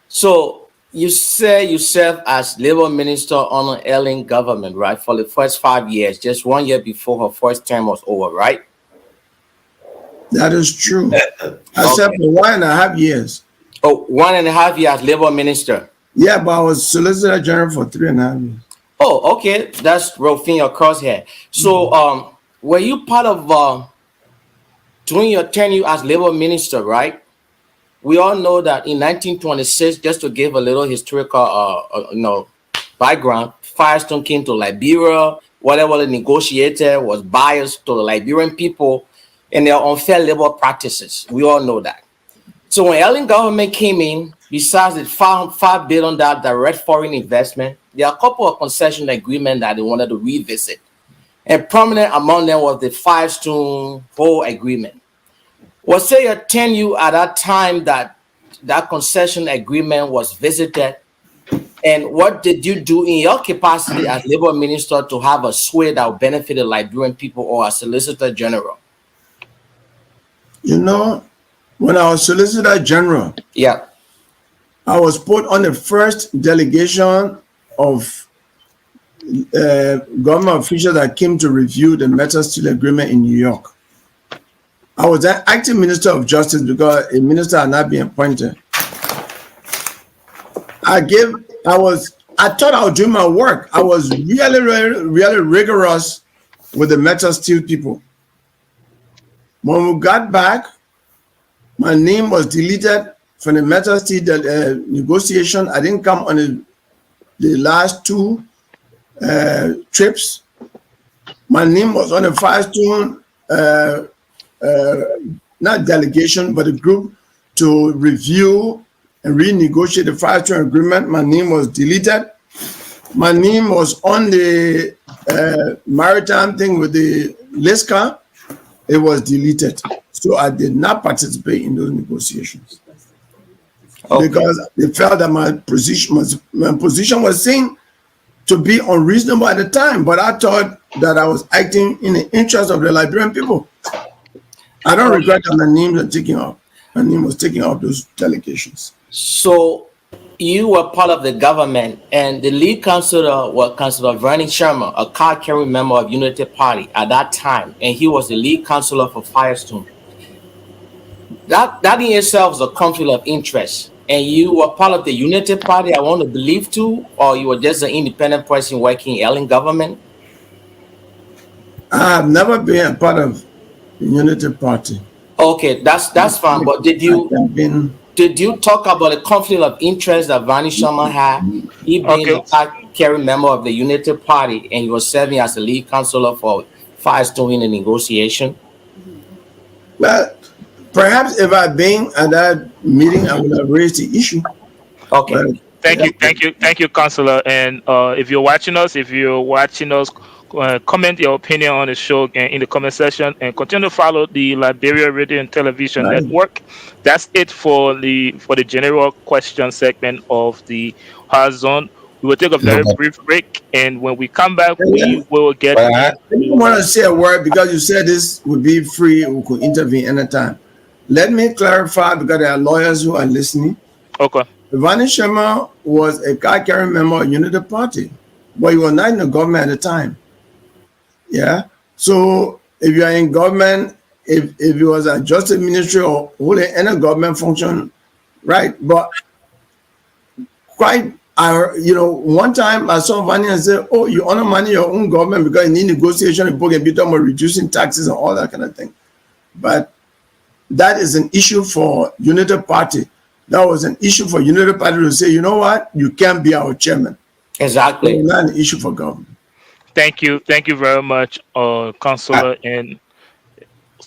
so you say you serve as Labour Minister on an Lrtn government, right, for the first 5 years, just 1 year before her first term was over, right? That is true. I served for 1.5 years. Oh, 1.5 years Labour Minister. Yeah, but I was Solicitor General for 3.5 years. Oh, okay. That's roughing your crosshair. So, were you part of during your tenure as Labour Minister, right? We all know that in 1926, just to give a little historical, background, Firestone came to Liberia. Whatever the negotiator was biased to the Liberian people and their unfair labor practices. We all know that. So when Lrtn government came in, besides the $5 billion direct foreign investment, there are a couple of concession agreements that they wanted to revisit. And prominent among them was the Firestone whole agreement. Was there your tenure at that time that concession agreement was visited? And what did you do in your capacity as Labour Minister to have a sway that would benefit the Liberian people, or as Solicitor General? You know, when I was Solicitor General, yeah, I was put on the first delegation of government officials that came to review the Metal Steel Agreement in New York. I was an acting Minister of Justice because a minister had not been appointed. I thought I was doing my work. I was really rigorous with the Metal Steel people. When we got back, my name was deleted from the Metal Steel negotiation. I didn't come on the last two trips. My name was on the Firestone, not delegation, but a group to review and renegotiate the Firestone agreement. My name was deleted. My name was on the maritime thing with the LISCA. It was deleted. So I did not participate in those negotiations. Okay. Because they felt that my position was seen to be unreasonable at the time, but I thought that I was acting in the interest of the Liberian people. I don't regret that my name was taken off. My name was taken off those delegations. So you were part of the government, and the lead councillor was Councillor Vernon Sherman, a card-carrying member of Unity Party at that time, and he was the lead councillor for Firestone. That in itself is a conflict of interest. And you were part of the Unity Party, I want to believe too, or you were just an independent person working in Lrtn government? I have never been a part of the Unity Party. Okay, that's fine. But did you talk about the conflict of interest that Vernon Sherman had? He being a card-carrying member of the Unity Party, and he was serving as the lead councillor for Firestone in the negotiation. Well, perhaps if I'd been at that meeting, I would have raised the issue. Okay. But Thank yeah, you, thank you, Counselor. And if you're watching us, comment your opinion on the show in the comment section, and continue to follow the Liberia Radio and Television right. Network. That's it for the general question segment of the Hard Zone. We will take a No, very brief break, and when we come back, And we will get but I didn't into. want to say a word because you said this would be free. We could intervene anytime. Let me clarify because there are lawyers who are listening. Okay. Ivani Sharma was a card carrying member of Unity Party, but he was not in the government at the time. Yeah. So if you are in government, if you was a justice ministry or holding any government function, right? But quite, one time I saw Vani and said, "Oh, you honor money your own government because you need negotiation, you can be talking about reducing taxes and all that kind of thing." But that is an issue for Unity Party. That was an issue for Unity Party to say, you know what, you can't be our chairman. Exactly. It's not an issue for government. Thank you very much, Counselor and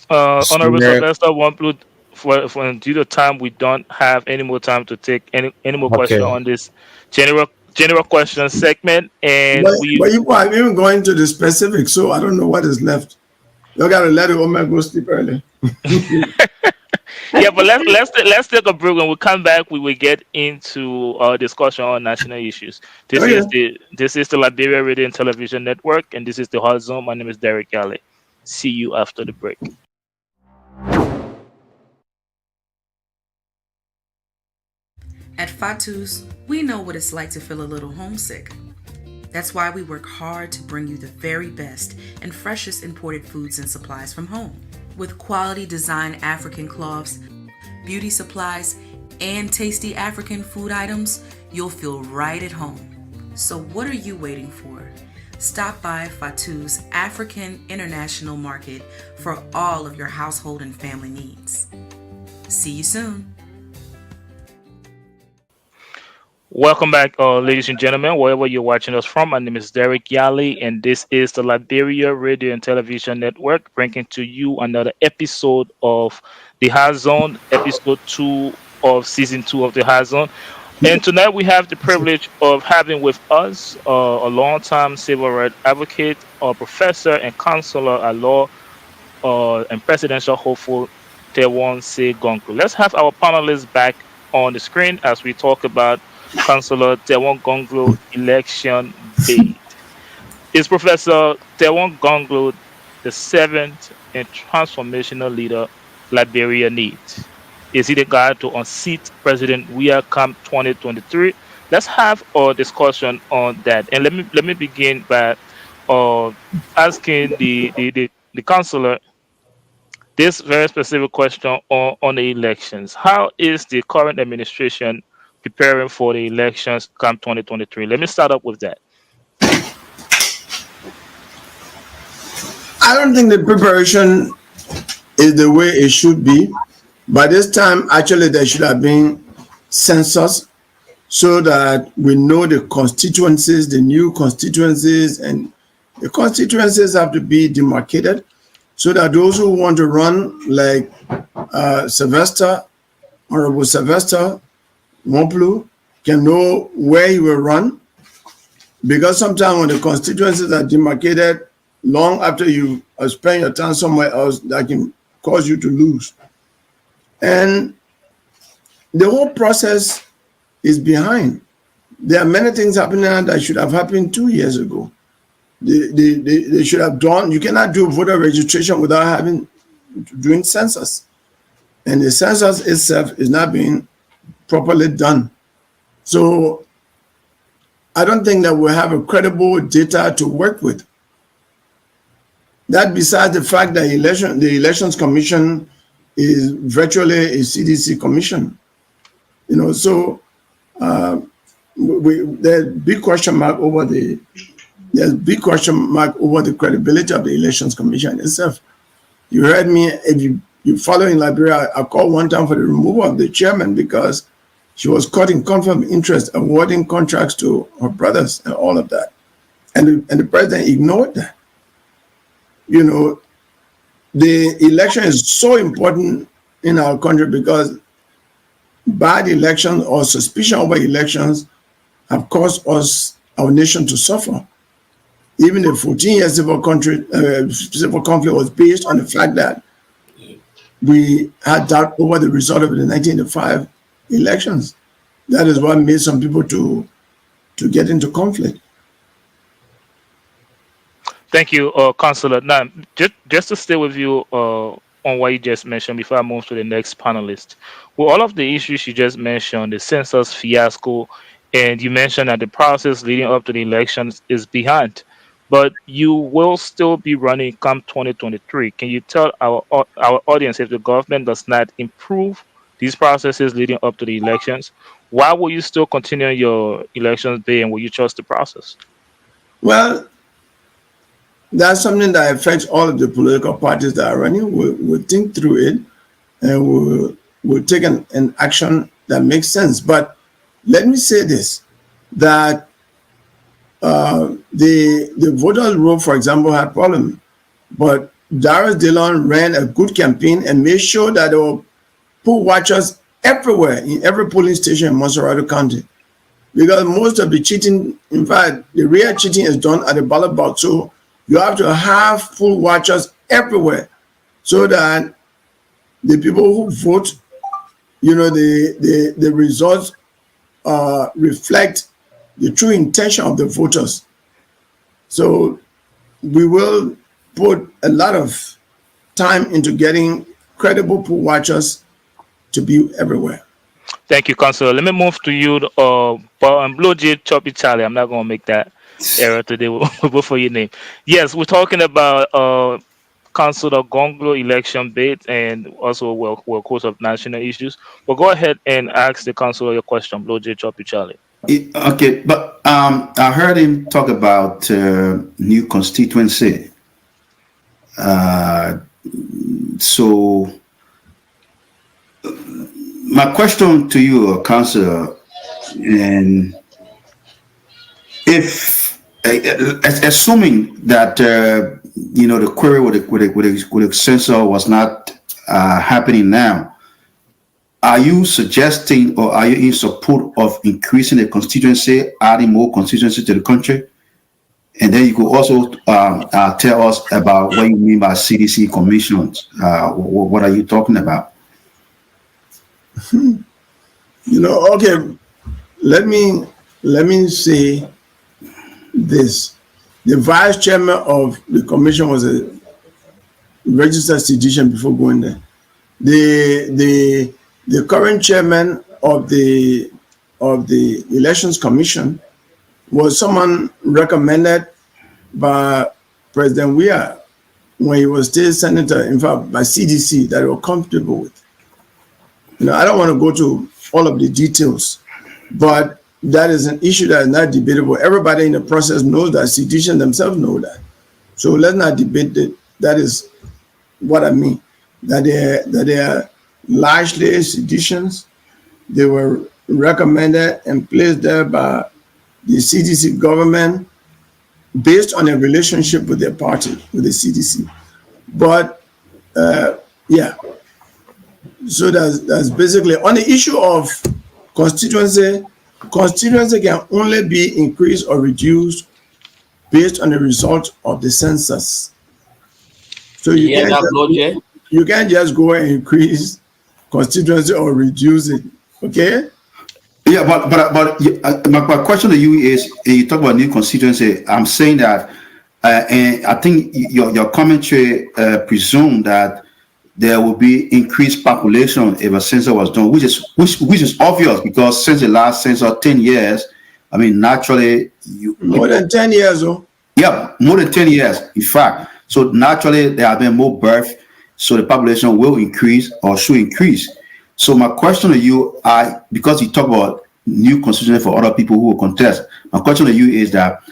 Honorable Senior, Sylvester Wamplu. For due to time, we don't have any more time to take any more question okay. on this general question segment, and But you are even going to the specifics, so I don't know what is left. You gotta let the woman go sleep early. yeah, but let's take a break. When we come back, we will get into our discussion on national issues. Okay. This is the Liberia Radio and Television Network, and this is the Hot Zone. My name is Derek Galley. See you after the break. At Fatu's, we know what it's like to feel a little homesick. That's why we work hard to bring you the very best and freshest imported foods and supplies from home. With quality design African cloths, beauty supplies, and tasty African food items, you'll feel right at home. So what are you waiting for? Stop by Fatu's African International Market for all of your household and family needs. See you soon. Welcome back, ladies and gentlemen, wherever you're watching us from. My name is Derek Yali, and this is the Liberia Radio and Television Network, bringing to you another episode of the Hard Zone, episode 2 of season 2 of the Hard Zone. And tonight we have the privilege of having with us a longtime civil rights advocate, a professor and counselor at law, and presidential hopeful, Tiawan Saye Gongloe. Let's have our panelists back on the screen as we talk about Councillor Tiawan Gongloe election bid. Is Professor Tiawan Gongloe the seventh and transformational leader Liberia needs? Is he the guy to unseat President Weah come 2023? Let's have a discussion on that. And let me begin by asking the councillor this very specific question on the elections. How is the current administration preparing for the elections come 2023? Let me start up with that. I don't think the preparation is the way it should be. By this time, actually, there should have been census so that we know the constituencies, the new constituencies, and the constituencies have to be demarcated so that those who want to run, like Honorable Sylvester Wamplu, can know where he will run. Because sometimes when the constituencies are demarcated, long after you spend your time somewhere else, that can cause you to lose. And the whole process is behind. There are many things happening that should have happened 2 years ago. They should have done. You cannot do voter registration without doing census. And the census itself is not being properly done. So I don't think that we have a credible data to work with. That besides the fact that the Elections Commission is virtually a CDC commission. So there's big question mark over the credibility of the Elections Commission itself. You heard me, if you follow in Liberia, I called one time for the removal of the chairman because she was caught in conflict of interest, awarding contracts to her brothers and all of that. And the president ignored that. the election is so important in our country because bad elections or suspicion over elections have caused our nation to suffer. Even the 14-year civil conflict was based on the fact that we had doubt over the result of the 1985 elections. That is what made some people to get into conflict. Thank you, Councillor. Now, just to stay with you on what you just mentioned before I move to the next panelist. With all of the issues you just mentioned, the census fiasco, and you mentioned that the process leading up to the elections is behind, but you will still be running come 2023. Can you tell our audience, if the government does not improve these processes leading up to the elections, why will you still continue your elections day and will you trust the process? Well, that's something that affects all of the political parties that are running. We'll think through it and we'll take an action that makes sense. But let me say this, that the voters' roll, for example, had problem, but Darius Dillon ran a good campaign and made sure that there were poll watchers everywhere in every polling station in Monserrate County, because most of the cheating, in fact, the real cheating is done at the ballot box. So you have to have poll watchers everywhere so that the people who vote, the results reflect the true intention of the voters. So we will put a lot of time into getting credible poll watchers to be everywhere. Thank you, Councillor. Let me move to you, Blue J Choppy Charlie. I'm not going to make that error today before your name. Yes, we're talking about Councillor Gongloe election bid and also we're course of national issues. But go ahead and ask the councillor your question, Blue J Choppy Charlie. Okay, but I heard him talk about new constituency. So my question to you, Councillor, and if assuming that the query with the censor was not happening now, are you suggesting or are you in support of increasing the constituency, adding more constituency to the country? And then you could also tell us about what you mean by CDC commissions. What are you talking about? Okay, let me say this. The vice chairman of the commission was a registered seditious before going there. The current chairman of the elections commission was someone recommended by President Weah when he was still senator, in fact, by CDC, that they were comfortable with. I don't want to go to all of the details, but that is an issue that is not debatable. Everybody in the process knows that, seditious themselves know that. So let's not debate it. That is what I mean, that they are largely seditious. They were recommended and placed there by the CDC government based on a relationship with their party, with the CDC. But yeah, so that's basically on the issue of constituency can only be increased or reduced based on the result of the census. So you can't just go and increase constituency or reduce it. Okay? Yeah, but my question to you is, you talk about new constituency. I'm saying that, and I think your commentary presume that there will be increased population if a census was done, which is obvious, because since the last census 10 years, I mean, naturally more than 10 years, oh. Yeah, more than 10 years, in fact. So naturally there have been more birth, so the population will increase or should increase. So my question to you, because you talk about new constitution for other people who will contest, my question to you is that,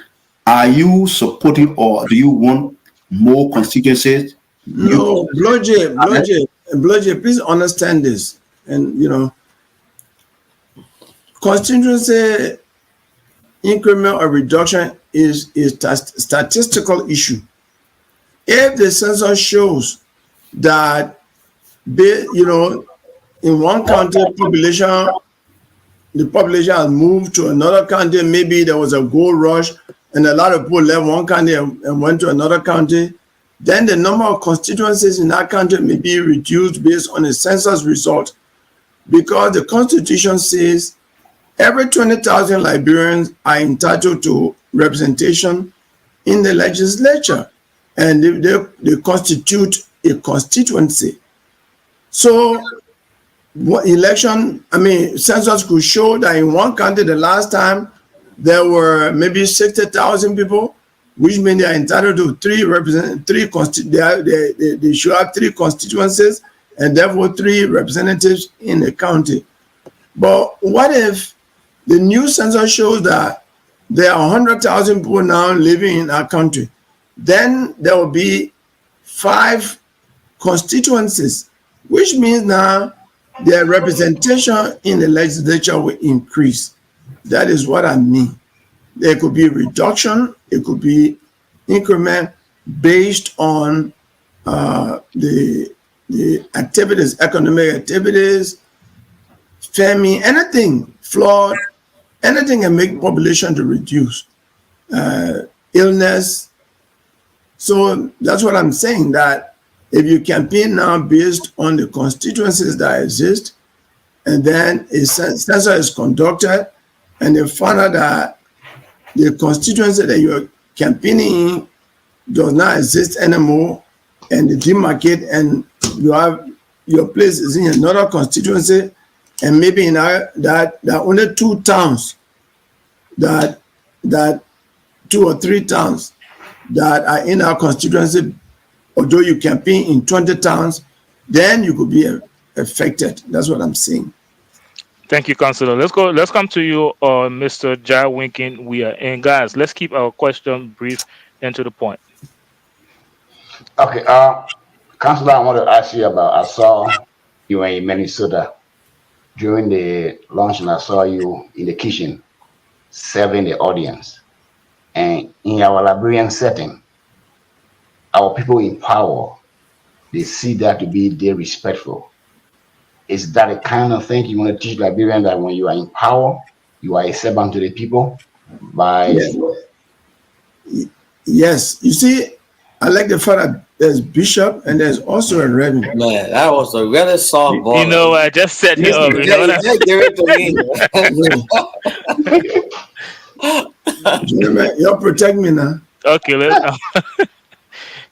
are you supporting or do you want more constituencies? No, Bloje, please understand this. And constituency increment or reduction is a statistical issue. If the census shows that, in one county, the population has moved to another county. Maybe there was a gold rush and a lot of people left one county and went to another county. Then the number of constituencies in that county may be reduced based on the census result, because the Constitution says every 20,000 Liberians are entitled to representation in the legislature, and they constitute a constituency. So census could show that in one county the last time there were maybe 60,000 people, which means they are entitled to they should have 3 constituencies and therefore 3 representatives in the county. But what if the new census shows that there are 100,000 people now living in our country? Then there will be 5 constituencies, which means now their representation in the legislature will increase. That is what I mean. There could be reduction, it could be increment based on the activities, economic activities, famine, anything, flood, anything can make population to reduce, illness. So that's what I'm saying, that if you campaign now based on the constituencies that exist, and then a census is conducted, and they find out that the constituency that you're campaigning in does not exist anymore, and they demarcate, and you have your place is in another constituency, and maybe in that there are only 2 towns, that 2 or 3 towns that are in our constituency, although you campaign in 20 towns, then you could be affected. That's what I'm saying. Thank you, Councillor. Let's come to you, Mr. Jai Winkin. And guys, let's keep our question brief and to the point. Okay, Councillor, I want to ask you about, I saw you were in Minnesota during the lunch, and I saw you in the kitchen serving the audience. And in our Liberian setting, our people in power, they see that to be disrespectful. Is that the kind of thing you want to teach Liberians, that when you are in power, you are a servant to the people? Yes. You see, I like the fact that there's bishop and there's also a reverend. Man, that was a really soft ball. You know, I just said Give it to me. You'll protect me now. Okay, let's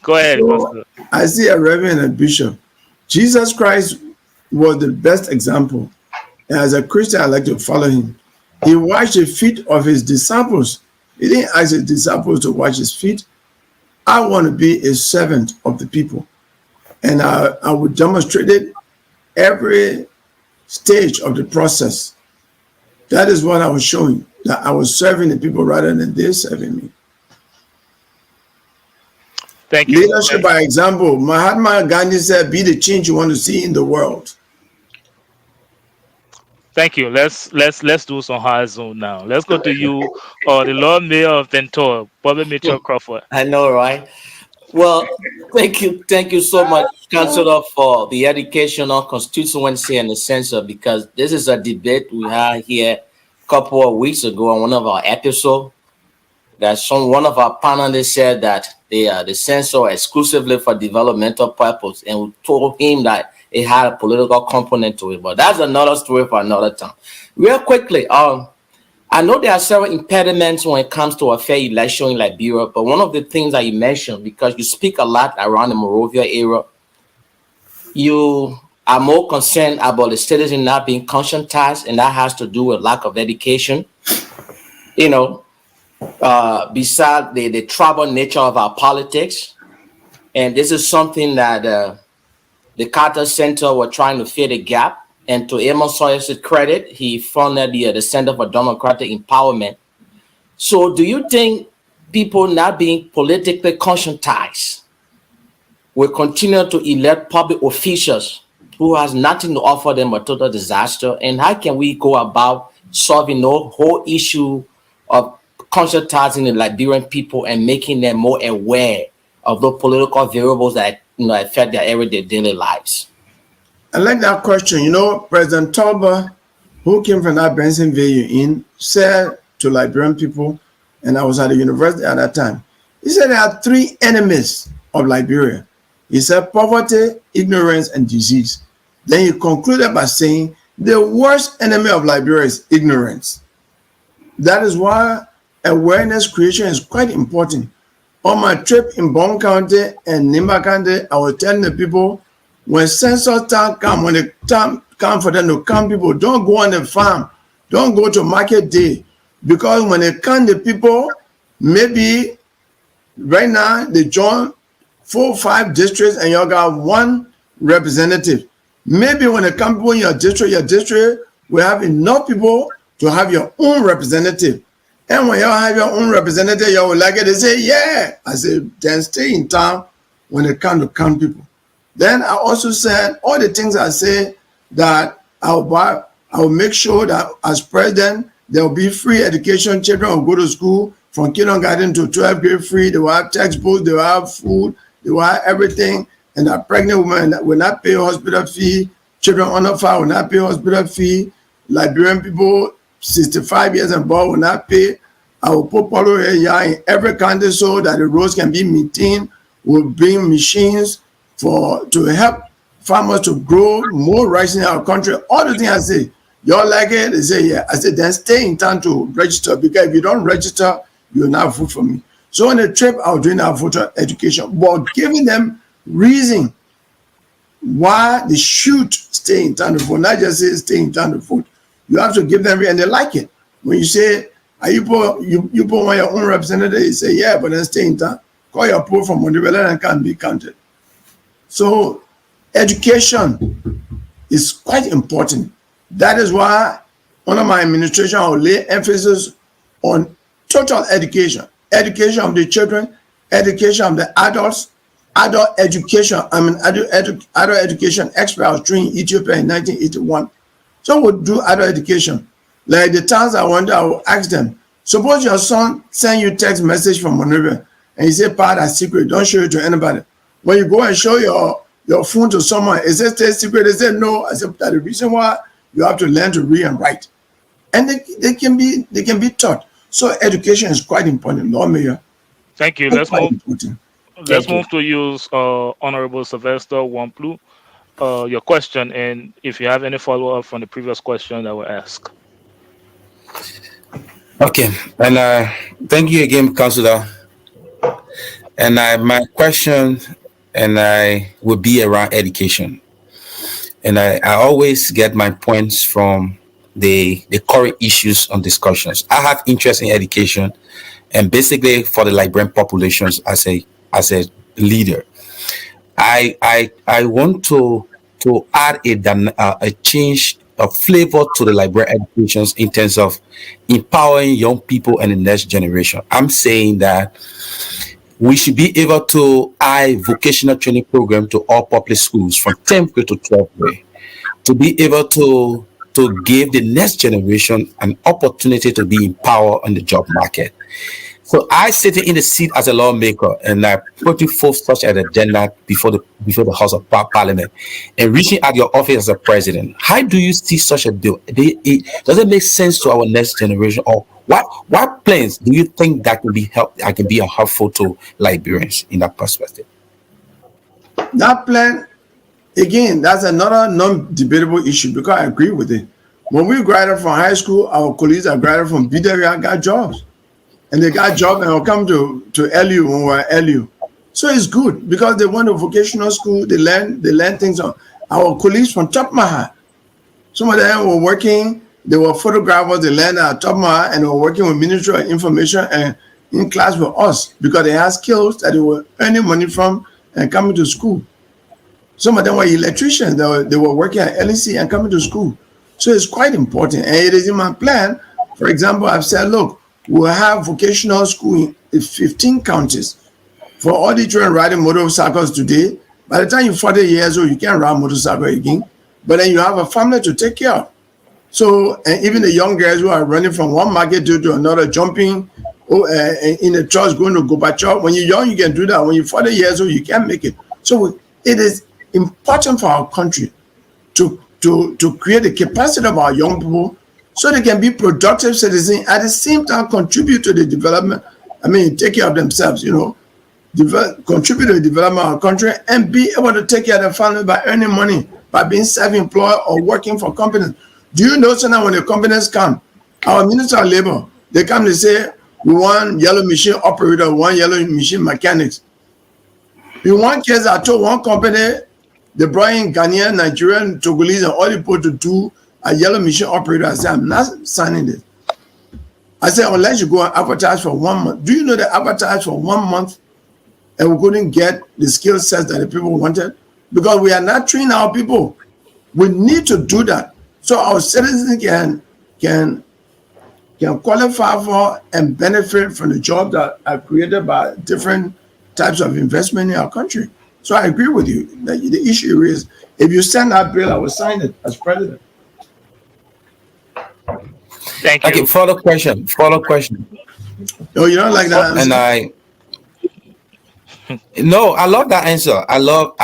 go ahead. So, I see a reverend and a bishop. Jesus Christ was the best example. And as a Christian, I like to follow him. He washed the feet of his disciples. He didn't ask his disciples to wash his feet. I want to be a servant of the people. And I would demonstrate it every stage of the process. That is what I was showing, that I was serving the people rather than they serving me. Thank you. Leadership by example. Mahatma Gandhi said, be the change you want to see in the world. Thank you. Let's do some high zone now. Let's go to you, the Lord Mayor of Ventura, Bobby Mitchell Crawford. I know, right? Well, thank you so much, Councillor, for the educational constituency and the census, because this is a debate we had here a couple of weeks ago on one of our episodes. That one of our panelists said that the census exclusively for developmental purpose, and we told him that it had a political component to it. But that's another story for another time. Real quickly, I know there are several impediments when it comes to a fair election in Liberia, but one of the things that you mentioned, because you speak a lot around the Monrovia area, you are more concerned about the citizens not being conscientized, and that has to do with lack of education. You know, beside the tribal nature of our politics. And this is something that the Carter Center were trying to fill the gap. And to Amos Sawyer's credit, he founded the Center for Democratic Empowerment. So do you think people not being politically conscientized will continue to elect public officials who has nothing to offer them but total disaster? And how can we go about solving the whole issue of conscientizing the Liberian people and making them more aware of those political variables that affect their everyday daily lives? I like that question. You know, President Talbot, who came from that Benson VU said to Liberian people, and I was at the university at that time, he said there are three enemies of Liberia. He said poverty, ignorance, and disease. Then he concluded by saying the worst enemy of Liberia is ignorance. That is why awareness creation is quite important. On my trip in Bon County and Nimba County, I was telling the people, when census time come, when the time come for them to count people, don't go on the farm, don't go to market day, because when they count the people, maybe right now they join 4 or 5 districts and you got 1 representative. Maybe when they count people in your district will have enough people to have your own representative. And when you have your own representative, you will like it. They say, yeah. I said, then stay in town when they come to count people. Then I also said all the things I say that I will make sure that as president, there will be free education. Children will go to school from kindergarten to 12th grade free. They will have textbooks, they will have food, they will have everything. And that pregnant women will not pay hospital fee. Children under 5 will not pay hospital fee. Liberian people 65 years and above will not pay. I will put polo area in every county so that the roads can be maintained. We'll bring machines to help farmers to grow more rice in our country. All the things I say, y'all like it? They say, yeah. I said, then stay in town to register, because if you don't register, you will not vote for me. So on the trip, I was doing our voter education, but giving them reason why they should stay in town to vote, not just say stay in town to vote. You have to give them, and they like it. When you say, you put your own representative, you say, yeah, but then stay in town. Call your poll from Montebello and can be counted. So education is quite important. That is why under my administration, I will lay emphasis on total education. Education of the children, education of the adults, adult education. I'm an adult education expert. I was trained in Ethiopia in 1981. So we'll do adult education. Like the times I wonder, I will ask them, suppose your son send you text message from Monrovia and he say, "Pa, that's secret, don't show it to anybody." When you go and show your phone to someone, it says stay secret. They say no. I said, that's the reason why you have to learn to read and write. And they can be taught. So education is quite important, Lord Mayor. Thank you. Let's move to use Honorable Sylvester Wamplu. Your question, and if you have any follow-up from the previous question that were asked. Okay, and thank you again, Councillor. And my question will be around education. And I always get my points from the current issues on discussions. I have interest in education, and basically for the Liberian populations as a leader, I want to add a change of flavor to the Liberian educations in terms of empowering young people and the next generation. I'm saying that we should be able to add vocational training program to all public schools from 10th grade to 12th grade, to be able to give the next generation an opportunity to be empowered on the job market. So I sitting in the seat as a lawmaker, and I putting forth such an agenda before the House of Parliament, and reaching out your office as a president. How do you see such a bill? Does it make sense to our next generation, or what plans do you think that can be helpful to Liberians in that perspective? That plan, again, that's another non-debatable issue, because I agree with it. When we graduated from high school, our colleagues that graduated from BWI got jobs. And they got jobs and will come to LU when we're at LU. So it's good because they went to vocational school, they learn things on our colleagues from Top Maha. Some of them were working, they were photographers, they learned at Top Maha, and they were working with Ministry of Information and in class with us because they had skills that they were earning money from and coming to school. Some of them were electricians, they were working at LEC and coming to school. So it's quite important. And it is in my plan. For example, I've said, look, we'll have vocational school in 15 counties for all the children riding motorcycles today. By the time you're 40 years old, you can't ride motorcycle again, but then you have a family to take care of. So, and even the young girls who are running from one market to another, jumping in a church going to Gorbachev. When you're young, you can do that. When you're 40 years old, you can't make it. So it is important for our country to create the capacity of our young people so they can be productive citizens, at the same time contribute to the development. I mean, take care of themselves, contribute to the development of our country, and be able to take care of their family by earning money, by being self-employed or working for companies. Do you know, so now when the companies come, our Minister of Labor, they come, they say, we want yellow machine operator, one yellow machine mechanics. In one case, I told one company, they brought in Ghanaian, Nigerian, Togolese, and all the people to do a yellow machine operator. I said, I'm not signing this. I said, unless you go and advertise for 1 month. Do you know they advertised for 1 month and we couldn't get the skill sets that the people wanted? Because we are not training our people. We need to do that so our citizens can qualify for and benefit from the jobs that are created by different types of investment in our country. So I agree with you that the issue is, if you send that bill, I will sign it as president. Thank you. Okay, follow question. No, you don't like that answer? No, I love that answer. I love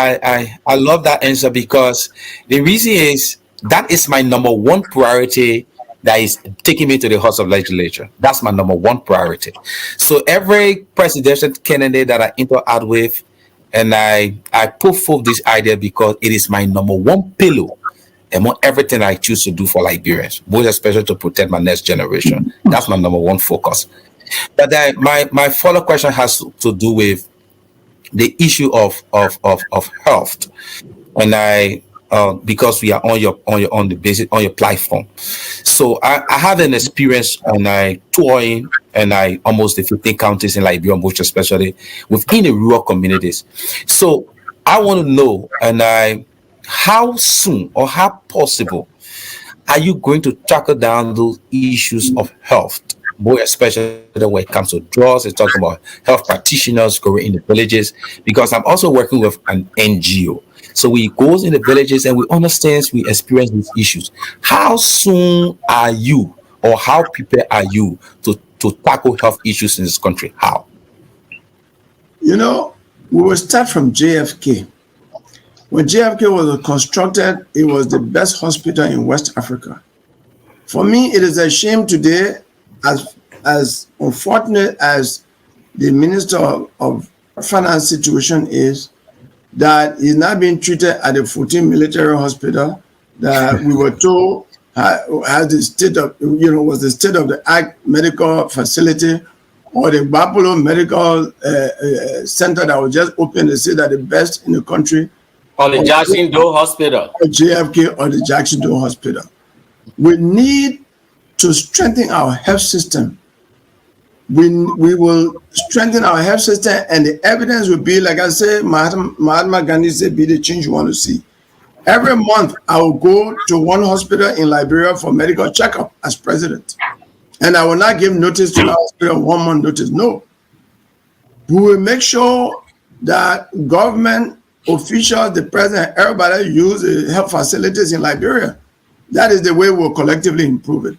that answer because the reason is that is my number one priority that is taking me to the House of Legislature. That's my number one priority. So every presidential candidate that I interact with, and I put forth this idea because it is my number one pillar among everything I choose to do for Liberians, most especially to protect my next generation. That's my number one focus. But my follow question has to do with the issue of health, and because we are on your platform. So I have an experience and I touring and I almost the 15 counties in Liberia, most especially within the rural communities. So I want to know how soon or how possible are you going to tackle down those issues of health, more especially when it comes to drugs? It's talking about health practitioners going in the villages, because I'm also working with an NGO. So we goes in the villages and we understand, we experience these issues. How soon are you, or how prepared are you to tackle health issues in this country? How? We will start from JFK. When JFK was constructed, it was the best hospital in West Africa. For me, it is a shame today, as unfortunate as the Minister of Finance situation is, that he's not being treated at the 14 military hospital that we were told has the state of, was the state of the art medical facility, or the Bapolo Medical Center that was just opened. They say that the best in the country. On the Jackson Dole Hospital. JFK or the Jackson Dole Hospital. We need to strengthen our health system. We will strengthen our health system, and the evidence will be, like I said, Mahatma Gandhi said, be the change you want to see. Every month, I will go to one hospital in Liberia for medical checkup as president. And I will not give notice to the hospital, 1 month notice. No. We will make sure that government officials, the president, everybody use the health facilities in Liberia. That is the way we'll collectively improve it.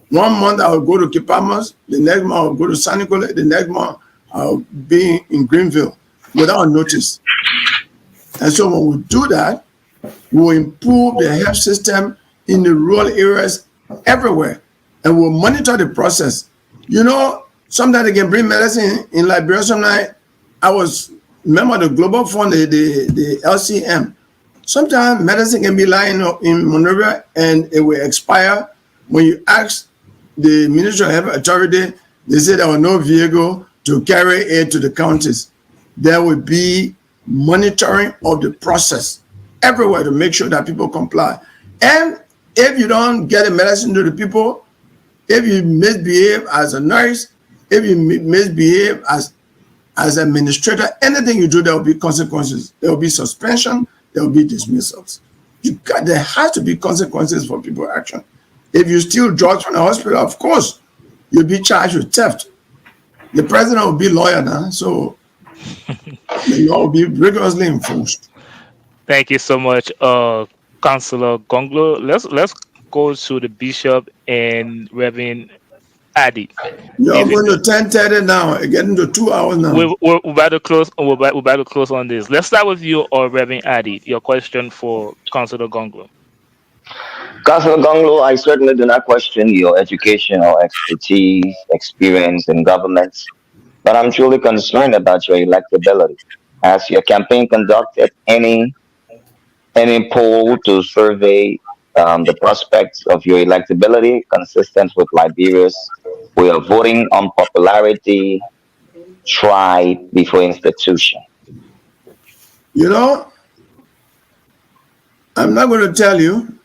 1 month I will go to Kipamas, the next month I will go to Sanicole, the next month I'll be in Greenville without notice. And so when we do that, we will improve the health system in the rural areas everywhere, and we'll monitor the process. Sometimes they can bring medicine in Liberia. Sometimes I was member of the Global Fund, the LCM. Sometimes medicine can be lying in Monrovia and it will expire. When you ask the Ministry of Health Authority, they say there was no vehicle to carry it to the counties. There will be monitoring of the process everywhere to make sure that people comply. And if you don't get the medicine to the people, if you misbehave as a nurse, if you misbehave as administrator, anything you do, there will be consequences. There will be suspension, there will be dismissals. There has to be consequences for people's action. If you steal drugs from the hospital, of course, you'll be charged with theft. The president will be lawyer now, so the law will be rigorously enforced. Thank you so much, Councillor Gongloe. Let's go to the bishop and Reverend added. You're If going to 10:30 now, getting to 2 hours now. we're about to close, we're about to close on this. Let's start with you, or Reverend Addy. Your question for Councilor Gonglo. Councilor Gonglo, I certainly do not question your educational expertise, experience in government, but I'm truly concerned about your electability. Has your campaign conducted any poll to survey the prospects of your electability consistent with Liberia's way of voting on popularity, tribe before institution? You know, I'm not going to tell you,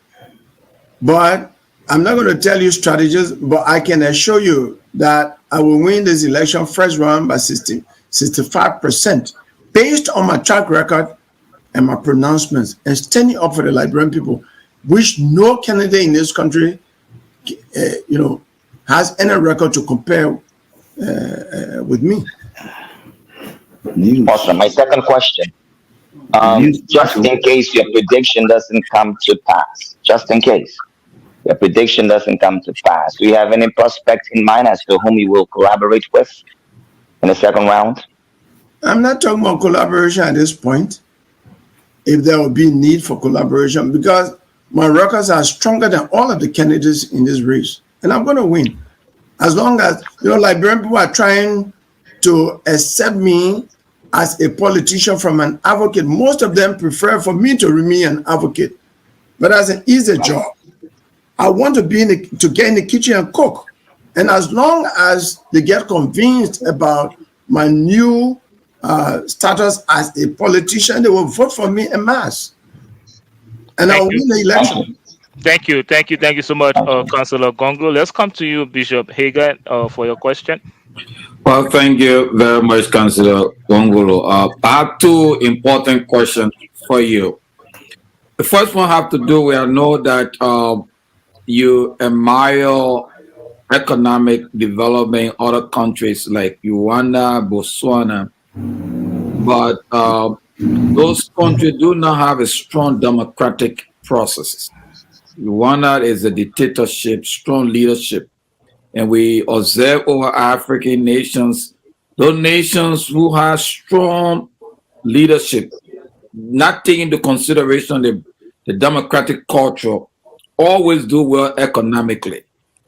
but I'm not going to tell you strategies, but I can assure you that I will win this election first round by 65% based on my track record and my pronouncements and standing up for the Liberian people, which no candidate in this country, has any record to compare with me. Awesome. My second question, just in case your prediction doesn't come to pass, just in case your prediction doesn't come to pass, do you have any prospect in mind as to whom you will collaborate with in the second round? I'm not talking about collaboration at this point, if there will be need for collaboration, because my records are stronger than all of the candidates in this race, and I'm going to win. As long as, Liberian people are trying to accept me as a politician from an advocate. Most of them prefer for me to remain an advocate, but as an easy job. I want to to get in the kitchen and cook. And as long as they get convinced about my new status as a politician, they will vote for me en masse. And I'll win the election. Thank you so much, Councilor Gonglo. Let's come to you, Bishop Hager, for your question. Well, thank you very much, Councilor Gongolo. I have two important questions for you. The first one have to do with, I know that you admire economic development in other countries like Rwanda, Botswana, but those countries do not have a strong democratic processes. Rwanda is a dictatorship, strong leadership. And we observe over African nations, those nations who have strong leadership, not taking into consideration the democratic culture, always do well economically.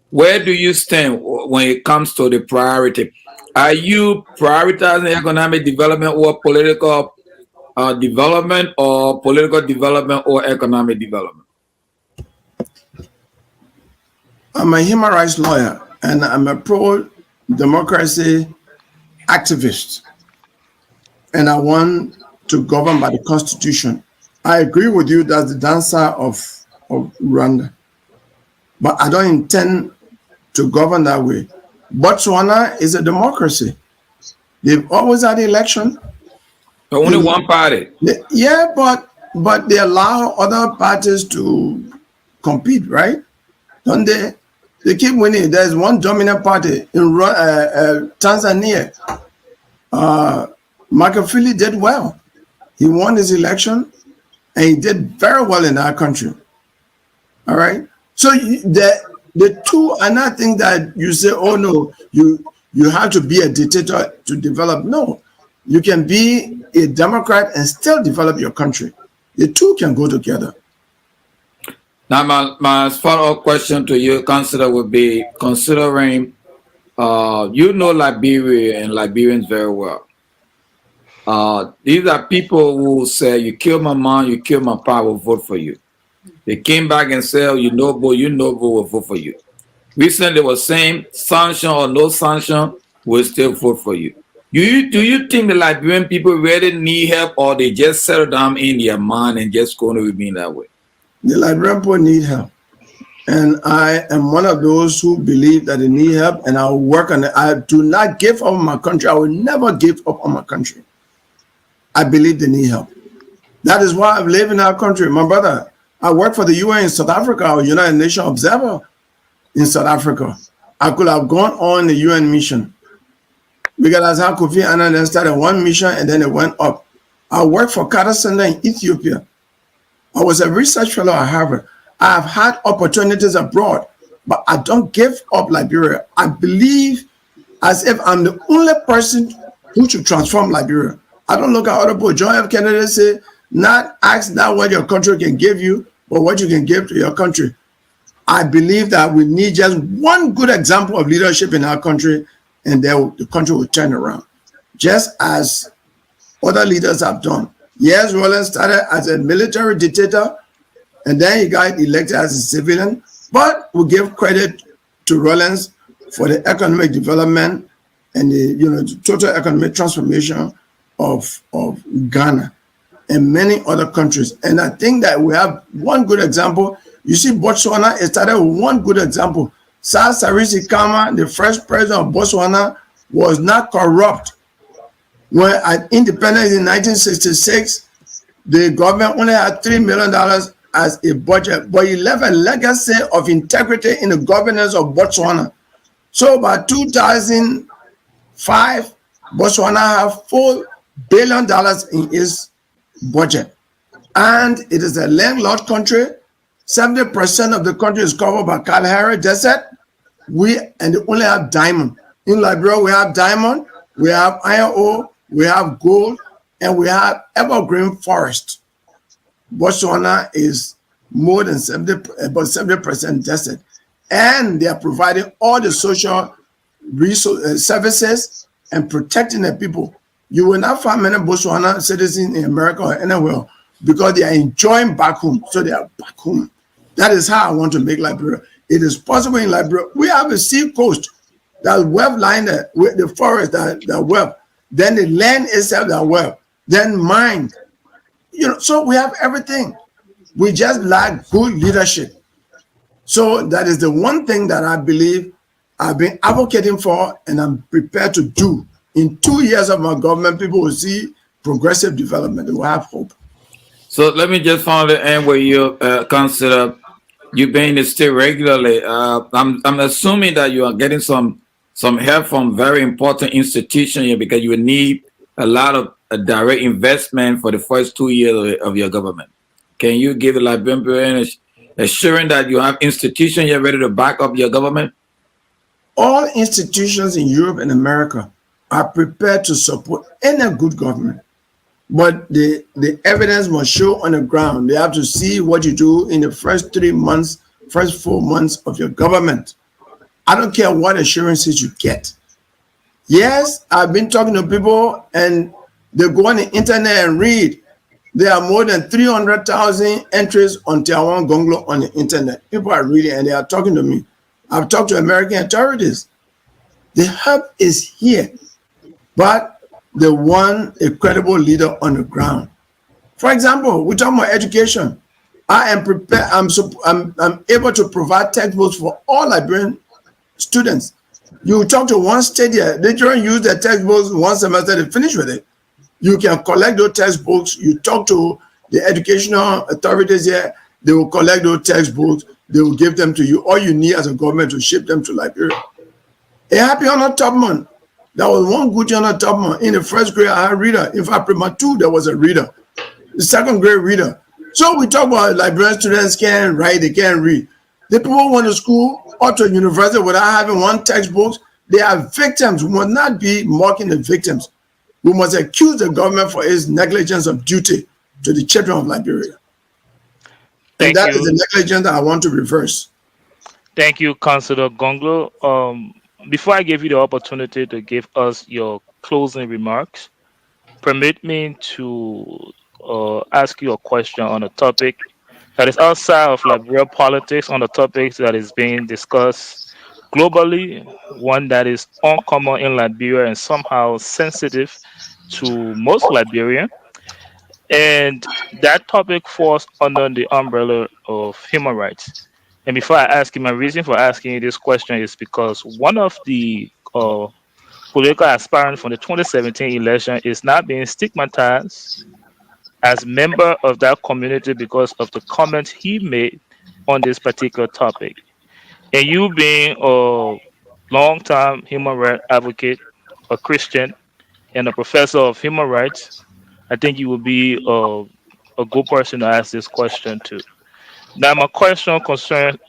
Where do you stand when it comes to the priority? Are you prioritizing economic development or political development, or political development or economic development? I'm a human rights lawyer, and I'm a pro-democracy activist, and I want to govern by the Constitution. I agree with you that's the downside of Rwanda, but I don't intend to govern that way. Botswana is a democracy. They've always had election. Only one party. Yeah, but they allow other parties to compete, right? Don't they? They keep winning. There's one dominant party in Tanzania. Magufuli did well. He won his election, and he did very well in our country. All right. So the two are not things that you say, oh no, you have to be a dictator to develop. No, you can be a Democrat and still develop your country. The two can go together. Now, my follow-up question to you, Councilor, would be considering, Liberia and Liberians very well. These are people who say, you kill my mom, you kill my pa, will vote for you. They came back and said, you noble, will vote for you. Recently, they were saying, sanction or no sanction, will still vote for you. Do you think the Liberian people really need help, or they just settle down in their mind and just going to remain that way? The Liberian people need help. And I am one of those who believe that they need help, and I'll work on it. I do not give up on my country. I will never give up on my country. I believe they need help. That is why I live in our country. My brother, I work for the UN in South Africa, or United Nations Observer in South Africa. I could have gone on the UN mission, because as how Kofi Annan then started one mission and then it went up. I worked for Carter Center in Ethiopia. I was a research fellow at Harvard. I have had opportunities abroad. but I don't give up Liberia. I believe as if I'm the only person who should transform Liberia. I don't look at other people. John F. Kennedy said, not ask not what your country can give you, but what you can give to your country. I believe that we need just one good example of leadership in our country, and then the country will turn around, just as other leaders have done. Yes, Roland started as a military dictator, and then he got elected as a civilian, but we give credit to Rollins for the economic development and the total economic transformation of Ghana and many other countries. And I think that we have one good example. You see, Botswana, it started with one good example. Sir Sarisi Kama, the first president of Botswana, was not corrupt. When at independence in 1966, the government only had $3 million as a budget, but he left a legacy of integrity in the governance of Botswana. So by 2005, Botswana have $4 billion in its budget. And it is a landlocked country. 70% of the country is covered by Cllr desert. And they only have diamond. In Liberia, we have diamond, we have iron ore, we have gold, and we have evergreen forest. Botswana is more than about 70% desert. And they are providing all the social services and protecting the people. You will not find many Botswana citizens in America or anywhere because they are enjoying back home. So they are back home. That is how I want to make Liberia. It is possible in Liberia. We have a sea coast that's well lined with the forest that well. Then the land itself that well. Then mine. So we have everything. We just lack good leadership. So that is the one thing that I believe I've been advocating for and I'm prepared to do. In 2 years of my government, people will see progressive development. They will have hope. So let me just finally end with you, Councillor. You've been in the state regularly. I'm assuming that you are getting some help from very important institutions here because you need a lot of direct investment for the first 2 years of your government. Can you give the Liberian assurance that you have institutions here ready to back up your government? All institutions in Europe and America are prepared to support any good government. But the evidence must show on the ground. They have to see what you do in the first 3 months, first 4 months of your government. I don't care what assurances you get. Yes, I've been talking to people and they go on the internet and read. There are more than 300,000 entries on Tiawan Gongloe on the internet. People are reading and they are talking to me. I've talked to American authorities. The help is here, but they want a credible leader on the ground. For example, we're talking about education. I am prepared. I'm able to provide textbooks for all Liberian students. You talk to one state here, they don't use their textbooks one semester, they finish with it. You can collect those textbooks. You talk to the educational authorities here, they will collect those textbooks, they will give them to you. All you need as a government to ship them to Liberia. A happy honor Tubman. That was one good honor Tubman. In the first grade, I had a reader. In fact, Prima 2, there was a reader. The second grade reader. So we talk about Liberian students can't write, they can't read. The people went to school or to university without having one textbook. They are victims. We must not be mocking the victims. We must accuse the government for its negligence of duty to the children of Liberia. And that is the negligence that I want to reverse. Thank you, Councillor Gongloe. Before I give you the opportunity to give us your closing remarks, permit me to ask you a question on a topic that is outside of Liberia politics, on the topics that is being discussed globally, one that is uncommon in Liberia and somehow sensitive to most Liberians. And that topic falls under the umbrella of human rights. And before I ask you, my reason for asking you this question is because one of the political aspirants from the 2017 election is not being stigmatized as member of that community because of the comments he made on this particular topic. And you being a long-time human rights advocate, a Christian, and a professor of human rights, I think you would be a good person to ask this question to. Now, my question concerned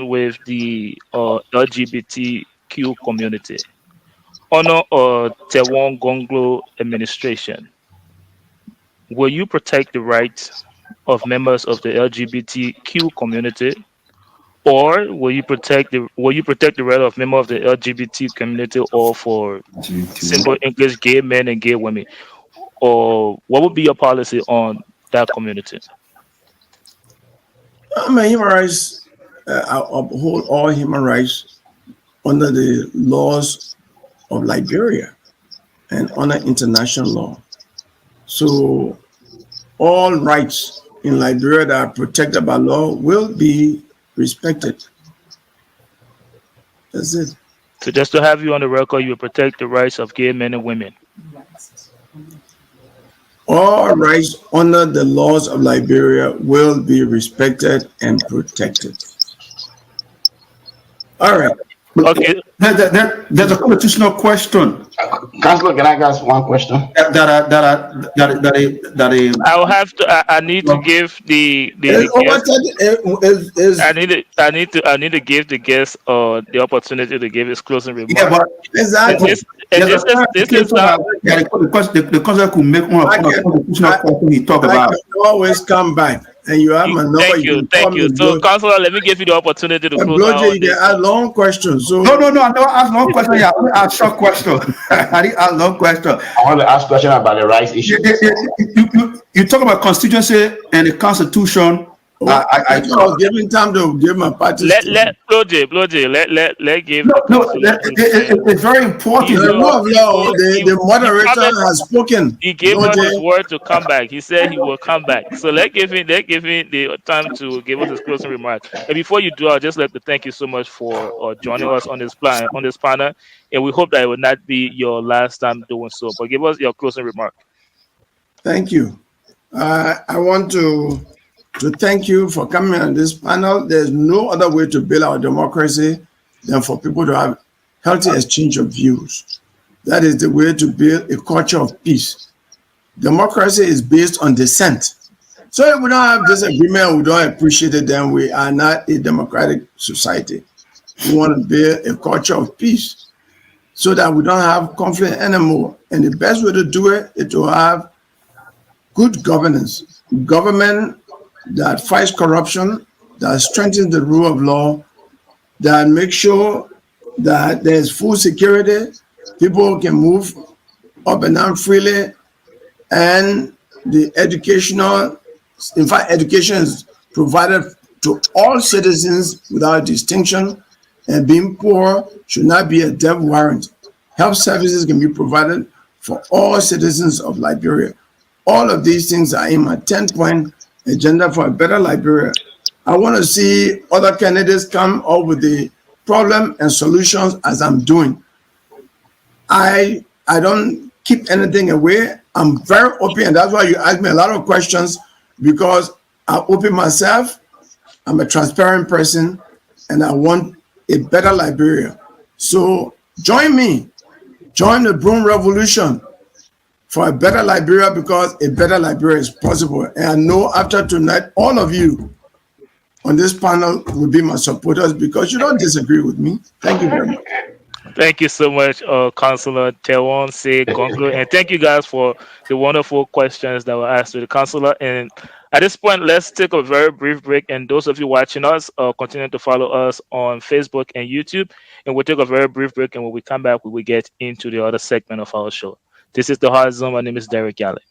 with the LGBTQ community. Honor Tiawan Gongloe administration, will you protect the rights of members of the LGBTQ community, or will you protect the right of members of the LGBT community, or for simple English, gay men and gay women, or what would be your policy on that community? I'm a human rights. I uphold all human rights under the laws of Liberia and under international law. So all rights in Liberia that are protected by law will be respected. That's it. So just to have you on the record, you will protect the rights of gay men and women. All rights under the laws of Liberia will be respected and protected. All right. Okay. There's a constitutional question Councillor, can I ask one question? I'll have to. I need to give the guest. I need to give the guest the opportunity to give his closing remarks. Yeah, but exactly. This is not. The concept could make one constitutional question he talked about. I can always come back, and you have my number. Thank you. So, Councillor, let me give you the opportunity to close out. You can ask long questions. So no, I never ask long question. Yeah, I ask short question. I didn't ask long question. I want to ask question about the rights issue. You talk about constituency and the constitution. I was giving time to give my party. Let give. It's very important. The moderator has spoken. He gave us his word to come back. He said he will come back. So let give him the time to give us his closing remarks. And before you do, I'd just like to thank you so much for joining us on this panel. And we hope that it will not be your last time doing so. But give us your closing remark. Thank you. I want to thank you for coming on this panel. There's no other way to build our democracy than for people to have healthy exchange of views. That is the way to build a culture of peace. Democracy is based on dissent. So if we don't have disagreement, we don't appreciate it, then we are not a democratic society. We want to build a culture of peace so that we don't have conflict anymore. And the best way to do it is to have good governance, government that fights corruption, that strengthens the rule of law, that makes sure that there's food security, people can move up and down freely, and the education is provided to all citizens without distinction, and being poor should not be a death warrant. Health services can be provided for all citizens of Liberia. All of these things are in my 10-point agenda for a better Liberia. I want to see other candidates come up with the problem and solutions as I'm doing. I don't keep anything away. I'm very open, and that's why you ask me a lot of questions, because I open myself. I'm a transparent person, and I want a better Liberia. So join me. Join the Broom Revolution for a better Liberia, because a better Liberia is possible. And I know after tonight, all of you on this panel will be my supporters, because you don't disagree with me. Thank you very much. Thank you so much, Councillor Tiawan Saye Gongloe. And thank you guys for the wonderful questions that were asked to the councillor. And at this point, let's take a very brief break. And those of you watching us, continue to follow us on Facebook and YouTube. And we'll take a very brief break. And when we come back, we will get into the other segment of our show. This is The Hard Zone. My name is Derek Galley.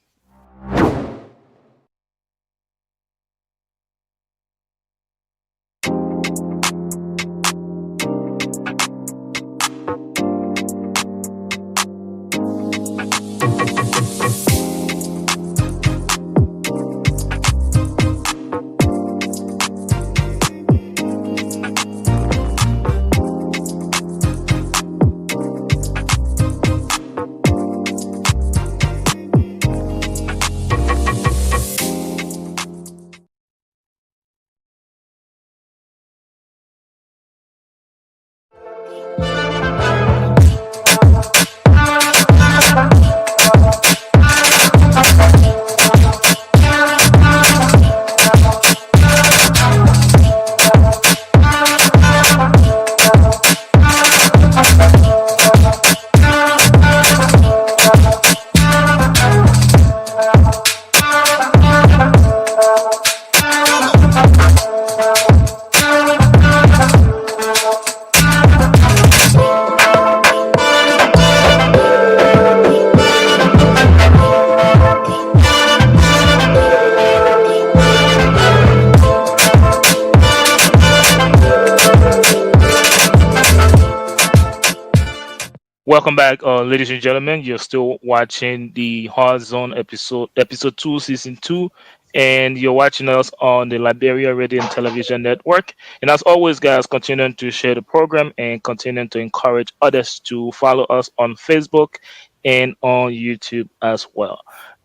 Welcome back, ladies and gentlemen. You're still watching the Hard Zone episode two, season two, and you're watching us on the Liberia Radio and Television Network. And as always, guys, continuing to share the program and continuing to encourage others to follow us on Facebook and on YouTube as well.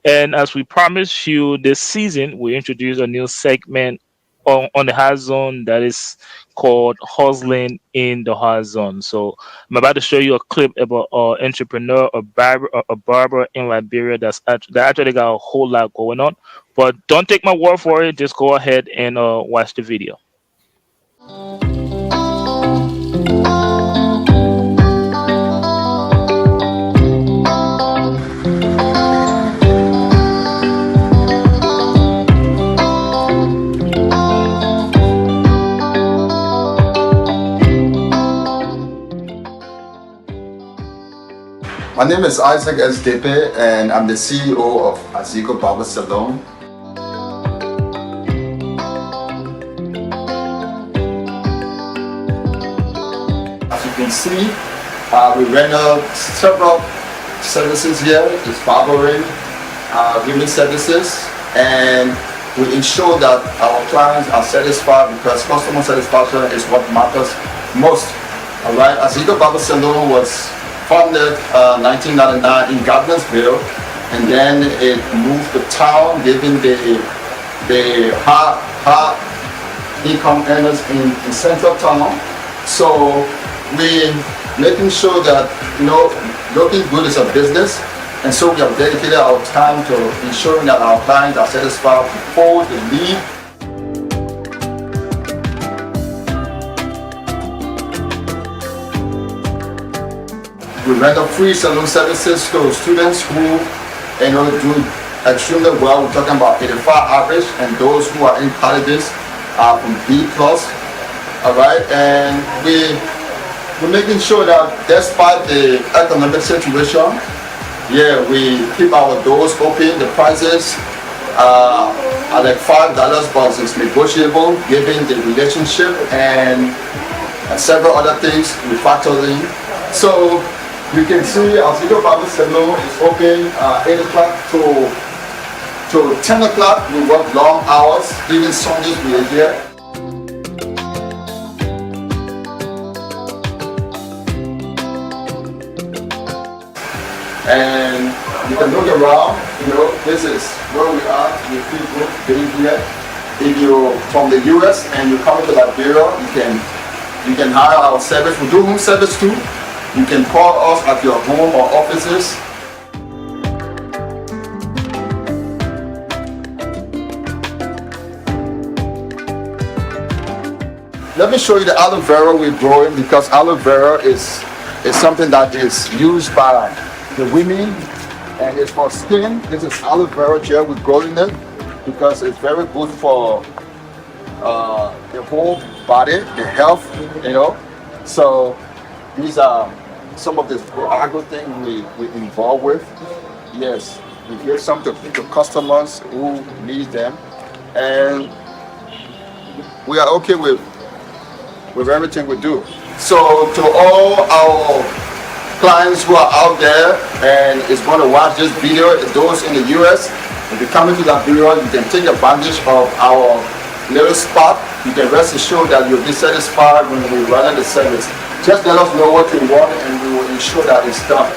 And as we promised you this season, we introduce a new segment on the Hard Zone that is called Hustling in the Hard Zone. So I'm about to show you a clip about an entrepreneur, a barber in Liberia that actually got a whole lot going on. But don't take my word for it. Just go ahead and watch the video. My name is Isaac SDP, and I'm the CEO of Azigo Barber Salon. As you can see, we render several services here. It's barbering, grooming services, and we ensure that our clients are satisfied because customer satisfaction is what matters most. All right, Azigo Barber Salon was founded 1999 in Gardnersville, and then it moved to town, giving the high income earners in central town. So we making sure that looking good is a business, and so we have dedicated our time to ensuring that our clients are satisfied before they leave. We render free salon services to students who do extremely well. We're talking about 85 average, and those who are in colleges are from B plus. All right, and we're making sure that despite the economic situation, we keep our doors open. The prices are like $5, but it's negotiable given the relationship and several other things we factor in. So you can see Azigo Barber Salon is open 8 o'clock to 10 o'clock. We work long hours, even Sundays we are here. And you can look around, this is where we are. You feel good being here. If you're from the US and you come to Liberia, you can hire our service. We do room service too. You can call us at your home or offices. Let me show you the aloe vera we're growing, because aloe vera is something that is used by the women, and it's for skin. This is aloe vera gel. We're growing it because it's very good for the whole body, the health, So these are some of the agro things we involved with. Yes, we give some to customers who need them, and we are okay with everything we do. So to all our clients who are out there and is going to watch this video, those in the US, if you come into Liberia, you can take advantage of our little spot. You can rest assured that you'll be satisfied when we run the service. Just let us know what you want, and we will ensure that it's done.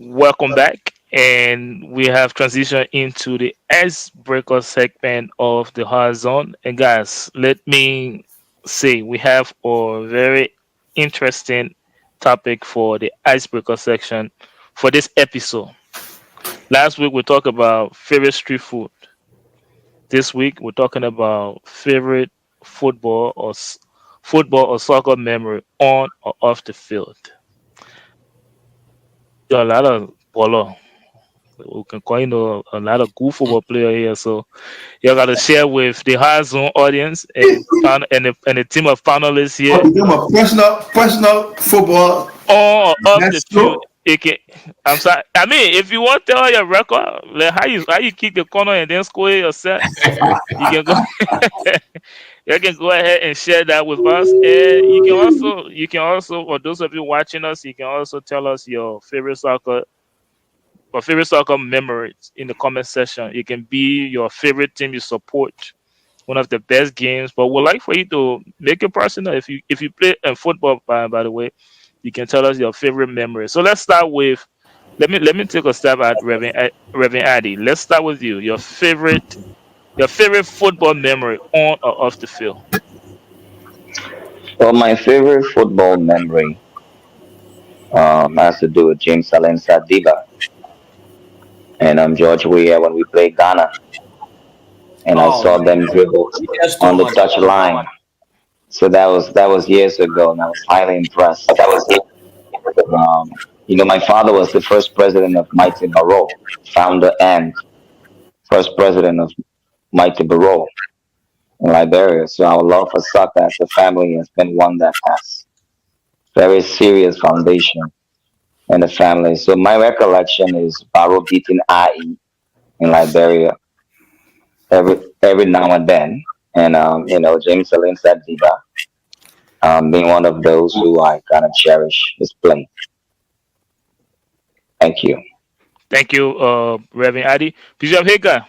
Welcome back, and we have transitioned into the icebreaker segment of the Hard Zone. And guys, let me say we have a very interesting topic for the icebreaker section for this episode. Last week we talked about favorite street food. This week we're talking about favorite football or football or soccer memory on or off the field. There are a lot of baller. We can call a lot of good football player here. So you got to share with the high zone audience and and the team of panelists here. Become a personal football. On or off the That's field. true. It can, I'm sorry. I mean, if you want to tell your record, like how you kick the corner and then score it yourself, you can go. You can go ahead and share that with us, and you can also for those of you watching us, you can also tell us your favorite soccer memories in the comment section. It can be your favorite team you support, one of the best games. But we'd like for you to make it personal. If you play football, by the way, you can tell us your favorite memory. So let's start with. Let me take a stab at Reverend Addy. Let's start with you. Your favorite football memory on or off the field. Well, my favorite football memory has to do with James Allen Sadiba and George Weah when we played Ghana, and I Oh saw them man, dribble yes, too on the much. touch line. So that was years ago, and I was highly impressed. My father was the first president of Mighty Barrow, founder and first president of Mighty Barrow in Liberia. So our love for soccer as a family has been one that has very serious foundation in the family. So my recollection is Barrow beating IE in Liberia every now and then, and James Allen Sadiba being one of those who I kind of cherish his play. Thank you. Thank you, Reverend Addy. Bishop Hager,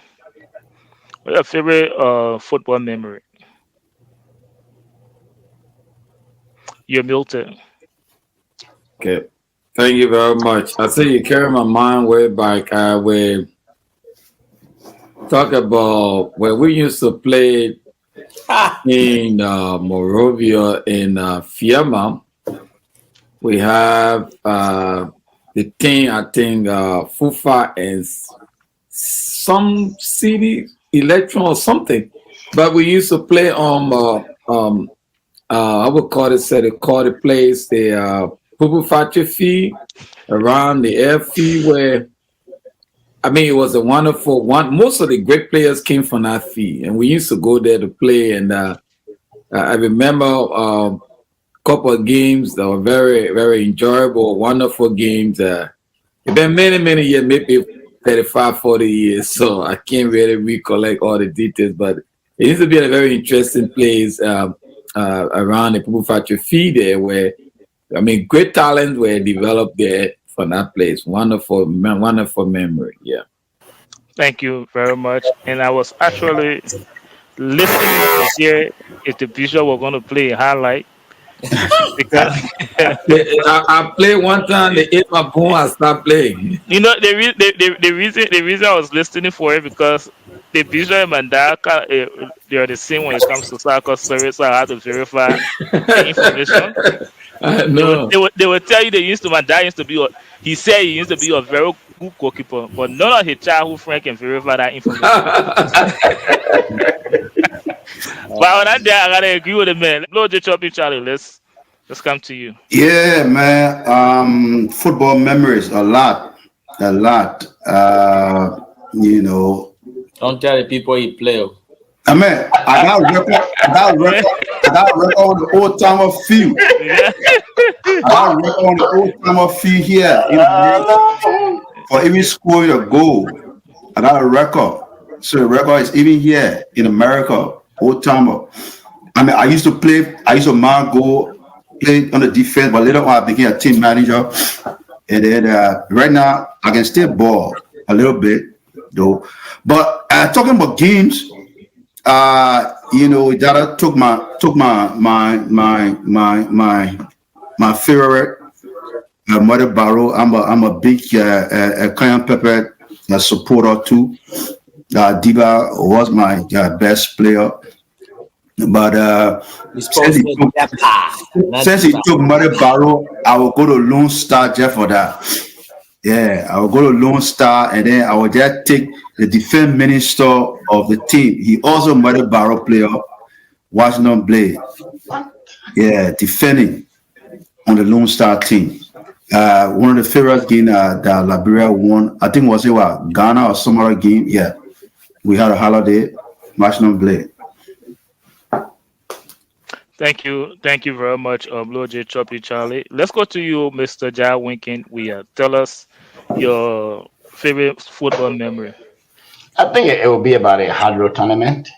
what's your favorite football memory? You're Milton. Okay. Thank you very much. I say you carry my mind way back. We talk about when we used to play in Morovia in Fiamma. We have the team, I think, Fufa and some city electron or something. But we used to play on I would call the place the Pupu Factory fee around the airfield where it was a wonderful one. Most of the great players came from that fee, and we used to go there to play. And I remember a couple of games that were very, very enjoyable, wonderful games. It's been many, many years, maybe 35, 40 years, so I can't really recollect all the details, but it used to be a very interesting place around the Pupu Factory fee there where, great talent were developed there from that place. Wonderful memory. Yeah. Thank you very much. And I was actually listening to hear if the Bishop were going to play a highlight because I played one time. They ate my bone. I stopped playing. the reason I was listening for it because the Bishop and Mandaka they are the same when it comes to soccer service. So I had to verify the information. No. They would tell you my dad used to be he said he used to be a very good goalkeeper, but none of his childhood friends can verify that information. But on that day, I gotta agree with the man. Blow the chopping, Charlie. Let's come to you. Yeah, man. Football memories, a lot. Don't tell the people you play. I got record on the old timer field. I got record on the old timer field here. For even scoring a goal, I got a record. So the record is even here in America, old timer. I used to man go play on the defense, but later on I became a team manager. And then right now I can still ball a little bit though. But talking about games, that took my favorite Mother Barrow. I'm a big cayenne pepper supporter too. Diva was my best player. But You're supposed to get not since he took Mother Barrow, I will go to Lone Star just for that. Yeah, I will go to Lone Star and then I will just take the defense minister of the team. He also Mother Barrow player, Washington Blade. Yeah, defending on the Lone Star team. One of the favorite games that Liberia won, I think was it what Ghana or some other game. Yeah, we had a holiday, Washington Blade. Thank you very much, Lord J. Choppy Charlie. Let's go to you, Mr. Jai Winkin. Tell us your favorite football memory. I think it will be about a hard road tournament.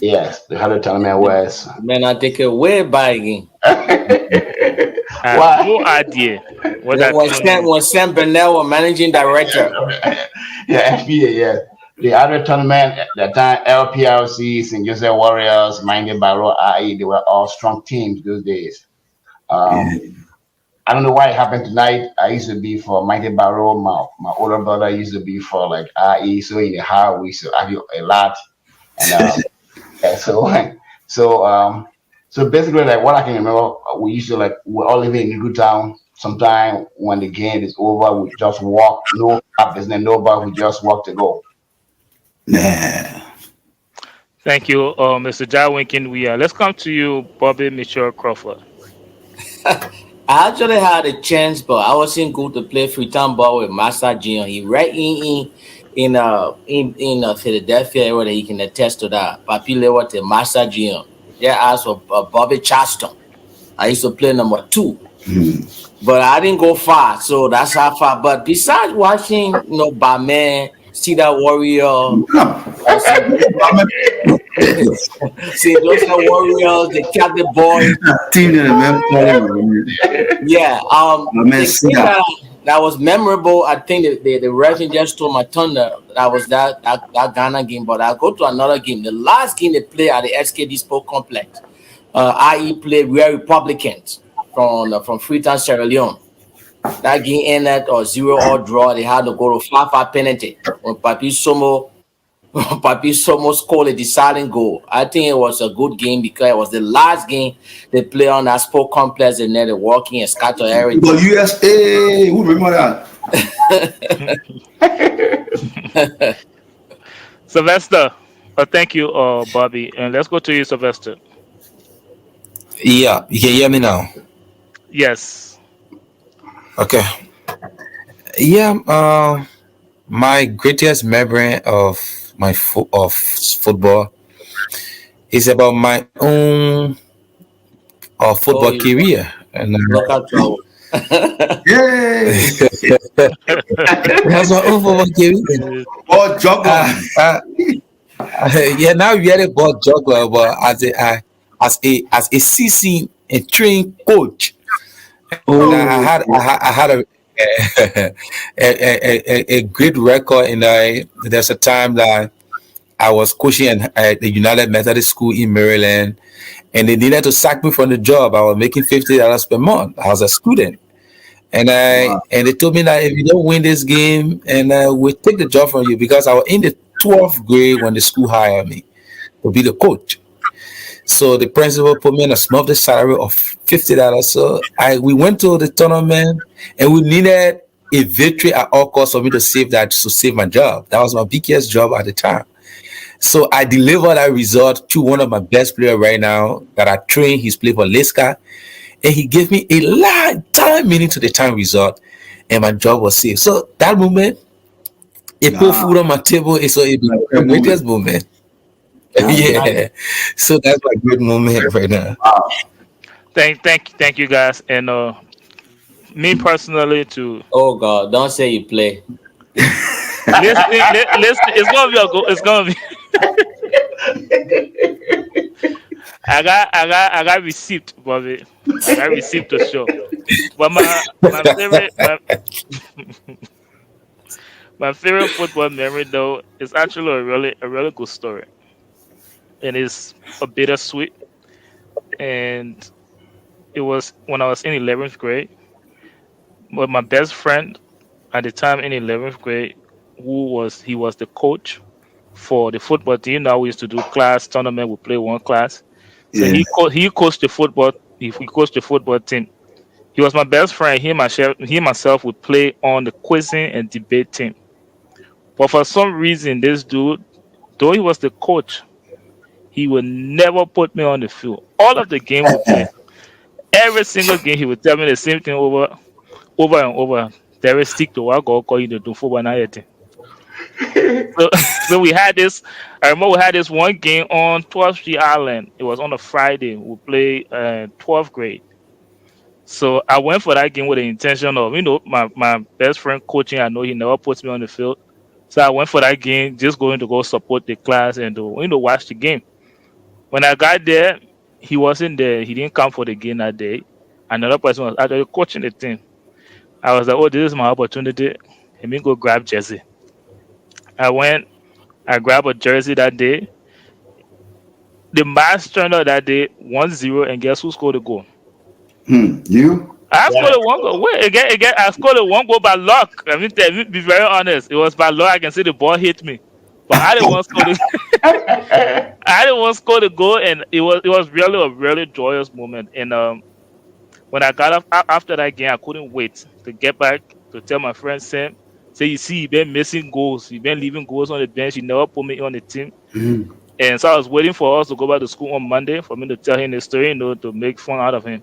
Yes, the hard road tournament was. Man, I take it way back again. I have no idea what that was Sam Burnell was managing director. Yeah, FBA, yeah. The other tournament at that time, LPRCs and Joseph Warriors, Minded by Raw IE, they were all strong teams those days. I don't know why it happened tonight. I used to be for Mighty Barrow. My older brother used to be for like IE. So in the house, we used to argue a lot. And and so basically, like what I can remember, we used to like we're all living in New Town. Sometime when the game is over, we just walk. No business, no bar. We just walk to go. Yeah. Thank you, Mr. Jai Winkin. Let's come to you, Bobby Mitchell Crawford. I actually had a chance, but I wasn't good to play freetown ball with Master Jim. He right in Philadelphia area that he can attest to that. Papi Lewa to Master Jim. Yeah, as for Bobby Charleston. I used to play number 2. But I didn't go far, so that's how far. But besides watching, Batman, see that Warrior, see those are Warriors, they kept the boy. Yeah, the thing that was memorable. I think the referee just stole my thunder. That was that Ghana game. But I'll go to another game. The last game they played at the SKD Sport Complex, IE played Real Republicans from Freetown, Sierra Leone. That game ended or 0-0 draw. They had to go to 5-5 penalty when Papi Somo scored a deciding goal. I think it was a good game because it was the last game they played on that sport complex and then they walking and scatter everything. The USA, who remember that? Sylvester, thank you, Bobby. And let's go to you, Sylvester. Yeah, you can hear me now. Yes. Okay. Yeah. My greatest memory of my football is about my own football career. And Yay! That's my own football career. Ball juggler. Yeah, now we are a ball juggler, but as a seasoned and trained coach, I had a great record. And there's a time that I was coaching at the United Methodist School in Maryland, and they needed to sack me from the job. I was making $50 per month. I was a student, and and they told me that if you don't win this game, and we'll take the job from you, because I was in the 12th grade when the school hired me to be the coach. So the principal put me on a small salary of $50. So we went to the tournament, and we needed a victory at all costs for me to save my job. That was my biggest job at the time. So I delivered that result to one of my best players right now that I trained. He's played for Leska, and he gave me a lifetime meaning to the time result, and my job was saved. So that moment, it put food on my table. It's the greatest moment. Yeah, so that's my good moment right now. Thank you guys, and me personally too. Oh God, don't say you play. Listen, it's gonna be a go. It's gonna be. I got receipt, Bobby. I got receipt to show. But my favorite my favorite football memory though is actually a really good story. And it's a bittersweet. And it was when I was in 11th grade. But my best friend at the time in 11th grade, he was the coach for the football team. Now we used to do class tournament. We play one class. So Yeah. he coached the football. If we coached the football team, he was my best friend. He myself would play on the quizzing and debate team. But for some reason, this dude, though he was the coach, he would never put me on the field. All of the game we play, every single game, he would tell me the same thing over and over. There is stick to what God call you to do football now. So, so we had this. I remember we had this one game on 12th Street Island. It was on a Friday. We played 12th grade. So I went for that game with the intention of, my best friend coaching. I know he never puts me on the field. So I went for that game, just going to go support the class and to, watch the game. When I got there, he wasn't there. He didn't come for the game that day. Another person was actually coaching the team. I was like, oh, this is my opportunity. Let me go grab jersey. I went, I grabbed a jersey that day. The match turned out that day 1-0, and guess who scored the goal? You? I scored a one goal. Wait, again, I scored a one goal by luck. I mean, to be very honest, it was by luck. I can see the ball hit me, but I didn't want to score I didn't want to score the goal, and it was really a really joyous moment. And when I got up after that game, I couldn't wait to get back to tell my friend Sam, say, you see, you've been missing goals, you've been leaving goals on the bench, you never put me on the team. And so I was waiting for us to go back to school on Monday for me to tell him the story, to make fun out of him.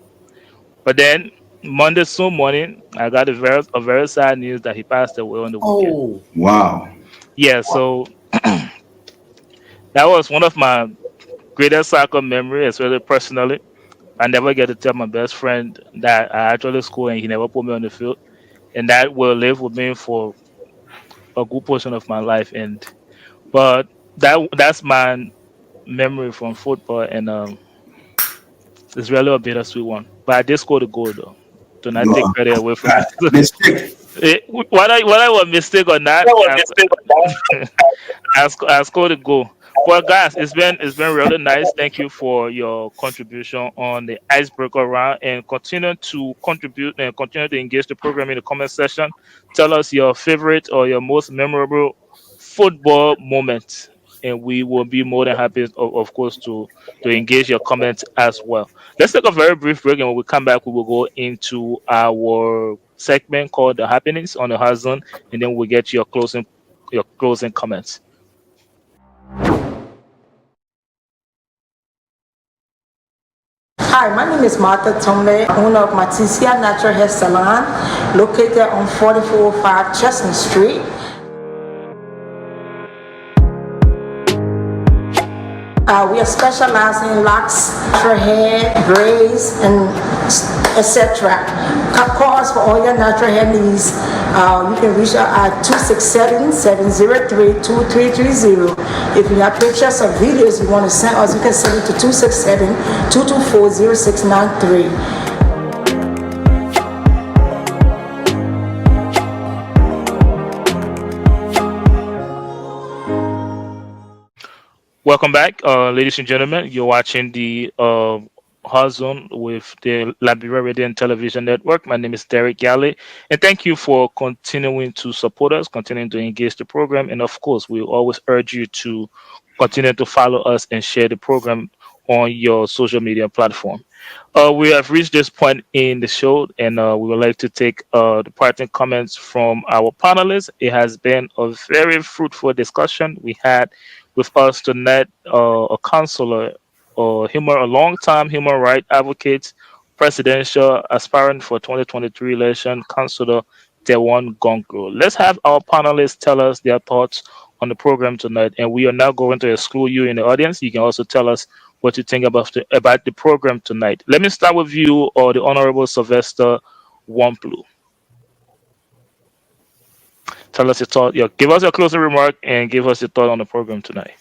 But then Monday soon morning, I got a very sad news that he passed away on the weekend. Oh, wow. Yeah, so that was one of my greatest soccer memories, especially personally. I never get to tell my best friend that I actually scored and he never put me on the field. And that will live with me for a good portion of my life. But that's my memory from football, and it's really a bittersweet one. But I did score the goal though. Do not take credit away from me. Mistake. Whether I was a mistake or not, I scored the goal. Well, guys, it's been really nice. Thank you for your contribution on the icebreaker round, and continue to contribute and continue to engage the program in the comment section. Tell us your favorite or your most memorable football moment, and we will be more than happy, of course, to engage your comments as well. Let's take a very brief break, and when we come back, we will go into our segment called "The Happenings" on the Horizon, and then we'll get your closing comments. Hi, my name is Martha Tomley, owner of Matisia Natural Hair Salon, located on 4405 Chestnut Street. We are specializing in locks, natural hair, braids, and etc. Call us for all your natural hair needs. You can reach out at 267-703-2330. If you have pictures or videos you want to send us, you can send it to 267-224-0693. Welcome back, ladies and gentlemen. You're watching the Horizon with the Liberia Television Network. My name is Derek Yale, and thank you for continuing to support us, continuing to engage the program, and of course, we always urge you to continue to follow us and share the program on your social media platform. We have reached this point in the show, and we would like to take the parting comments from our panelists. It has been a very fruitful discussion. We had with us tonight a counselor, a long-time human rights advocate, presidential aspirant for 2023 election, Councillor Tiawan Gongloe. Let's have our panelists tell us their thoughts on the program tonight, and we are now going to exclude you in the audience. You can also tell us what you think about the program tonight. Let me start with you, or the Honorable Sylvester Wamplu. Tell us your thought. Give us your closing remark and give us your thought on the program tonight.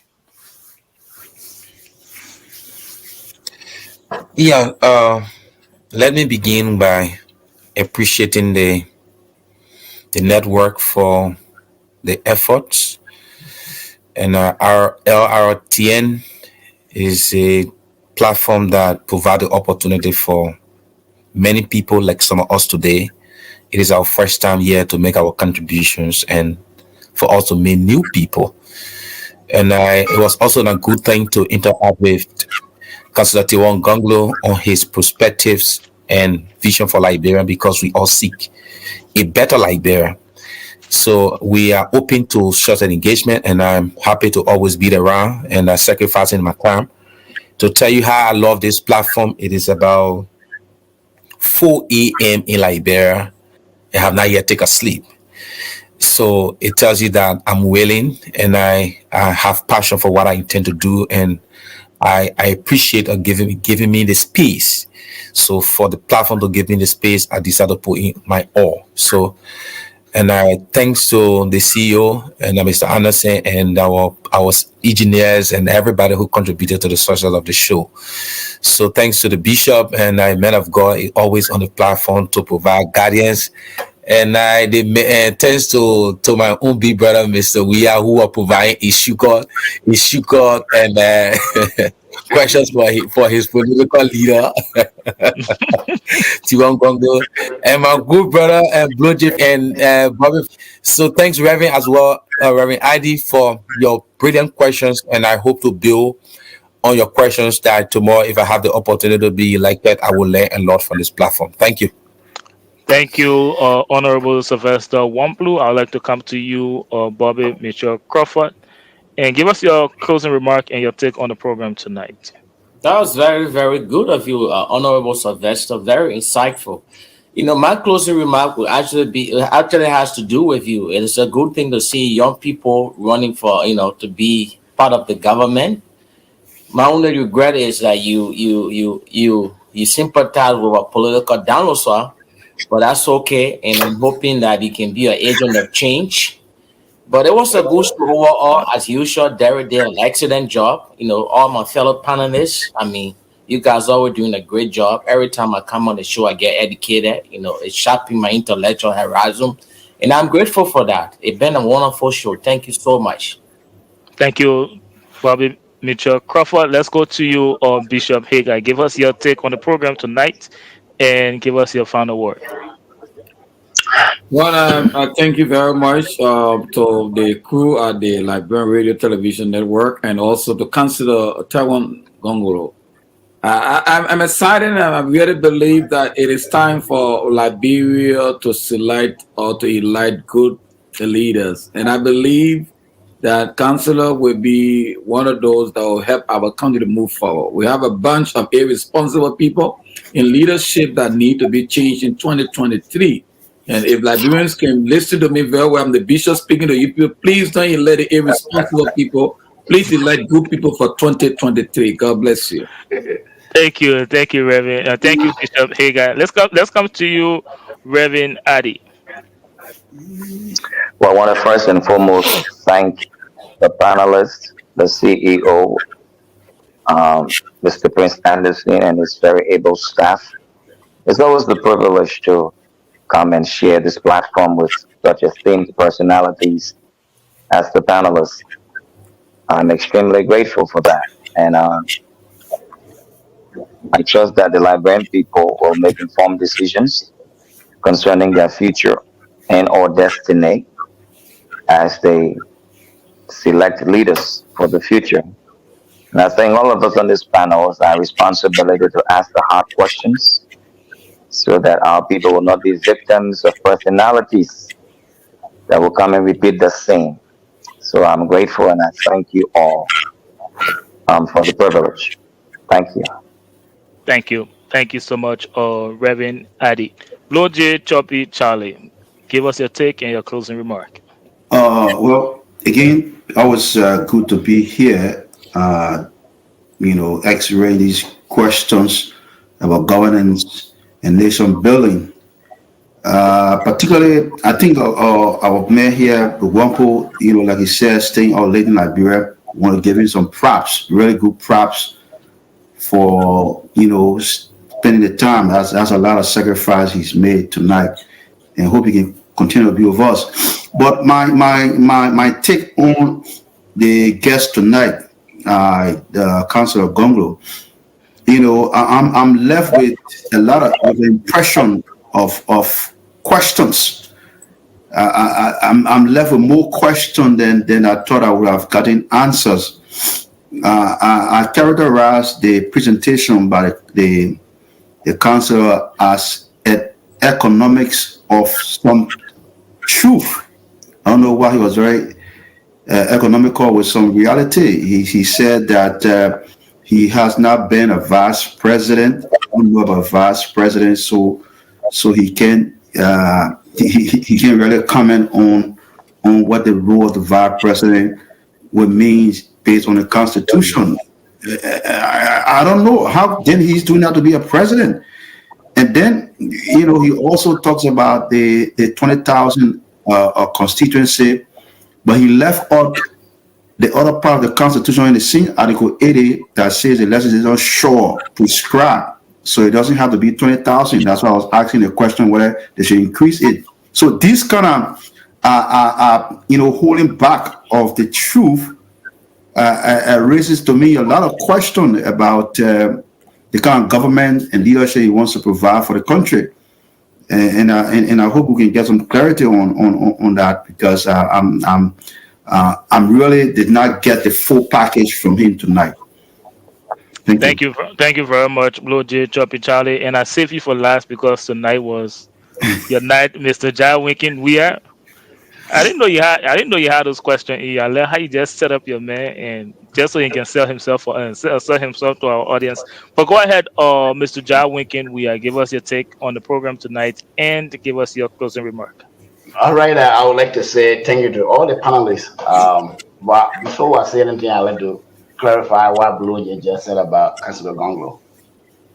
Yeah, let me begin by appreciating the network for the efforts. And our Lrtn is a platform that provides the opportunity for many people like some of us today. It is our first time here to make our contributions and for us to meet new people. And it was also a good thing to interact with Councillor Tiawan Gongloe on his perspectives and vision for Liberia, because we all seek a better Liberia. So we are open to such an engagement, and I'm happy to always be around and sacrificing my time to tell you how I love this platform. It is about 4 a.m. in Liberia. I have not yet taken a sleep. So it tells you that I'm willing, and I have passion for what I intend to do, and I appreciate giving me the space. So for the platform to give me the space, I decided to put in my all. So, and thanks to the CEO and Mr. Anderson and our engineers and everybody who contributed to the success of the show. So thanks to the bishop and men of God always on the platform to provide guidance. And thanks to my own big brother, Mr. Weah, who are providing issue code and questions for his political leader, Tiawan Gongloe, and my good brother Blojip and Bobby. So thanks, Reverend, as well, Reverend ID, for your brilliant questions, and I hope to build on your questions that tomorrow, if I have the opportunity to be elected, I will learn a lot from this platform. Thank you. Thank you, Honorable Sylvester Wamplu. I'd like to come to you, Bobby Mitchell Crawford, and give us your closing remark and your take on the program tonight. That was very, very good of you, Honorable Sylvester. Very insightful. My closing remark will actually has to do with you. It is a good thing to see young people running for, to be part of the government. My only regret is that you sympathize with a political dinosaur, but that's okay. And I'm hoping that you can be an agent of change. But it was a good show overall, as usual. Derek did an excellent job. All my fellow panelists, you guys always doing a great job. Every time I come on the show, I get educated. It's sharpening my intellectual horizon. And I'm grateful for that. It's been a wonderful show. Thank you so much. Thank you, Bobby Mitchell Crawford. Let's go to you, Bishop Hagar. Give us your take on the program tonight and give us your final word. Well, I thank you very much to the crew at the Liberian Radio Television Network, and also to Councillor Tiawan Gongloe. I'm excited, and I really believe that it is time for Liberia to select or to elect good leaders. And I believe that Councillor will be one of those that will help our country to move forward. We have a bunch of irresponsible people in leadership that need to be changed in 2023. And if Liberians can listen to me very well, I'm the bishop speaking to you people, please don't elect the irresponsible people. Please elect good people for 2023. God bless you. Thank you, Reverend. Thank you, Bishop Hagar. Let's come to you, Reverend Adi. Well, I want to first and foremost thank the panelists, the CEO, Mr. Prince Anderson, and his very able staff. It's always the privilege to come and share this platform with such esteemed personalities as the panelists. I'm extremely grateful for that. And I trust that the Liberian people will make informed decisions concerning their future and or destiny as they select leaders for the future. And I think all of us on this panel is our responsibility to ask the hard questions so that our people will not be victims of personalities that will come and repeat the same. So I'm grateful, and I thank you all for the privilege. Thank you. Thank you. Thank you so much, Reverend Adi. Bloje Choppy Charlie, give us your take and your closing remark. Well, again, always good to be here. Answering these questions about governance and nation building. Particularly, I think our mayor here, Wampo, like he said, staying out late in Liberia, want to give him some props, really good props for, spending the time. That's a lot of sacrifice he's made tonight, and hope he can continue to be with us. But my take on the guest tonight, the Councillor Gongloe, I'm left with a lot of impression of questions I'm left with more question than I thought I would have gotten answers. I characterized the presentation by the council as economics of some truth. I don't know why he was very economical with some reality. He said that he has not been a vice president. I don't know about vice president, so he can he can't really comment on what the role of the vice president would mean based on the constitution. I don't know how then he's doing that to be a president. And then he also talks about the 20,000 constituency, but he left out the other part of the Constitution in the same Article 80 that says the legislature shall prescribe. So it doesn't have to be 20,000. That's why I was asking the question whether they should increase it. So this kind of, holding back of the truth raises to me a lot of questions about the kind of government and leadership he wants to provide for the country. And I hope we can get some clarity on that, because I'm really did not get the full package from him tonight. Thank you very much, Blue J, Choppy Charlie, and I saved you for last because tonight was your night, Mr. Jai Winkin. I didn't know you had. I didn't know you had those questions. I love how you just set up your man, and just so he can sell himself sell himself to our audience. But go ahead, Mr. Jai Winkin. Give us your take on the program tonight, and give us your closing remark. All right, I would like to say thank you to all the panelists. But before I say anything, I'd like to clarify what Blue just said about Councilor Gongloe.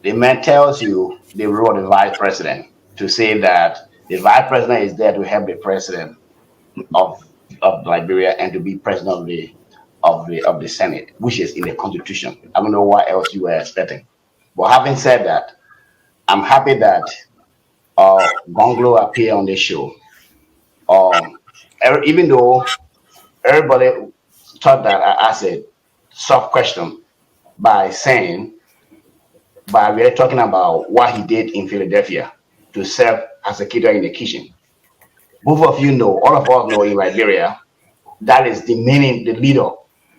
The man tells you the role of the vice president, to say that the vice president is there to help the president of Liberia and to be president of the Senate, which is in the Constitution. I don't know what else you were expecting. But having said that, I'm happy that Gongloe appeared on this show. Even though everybody thought that I asked a soft question by really talking about what he did in Philadelphia to serve as a caterer in the kitchen. Both of you know, all of us know in Liberia, that is the leader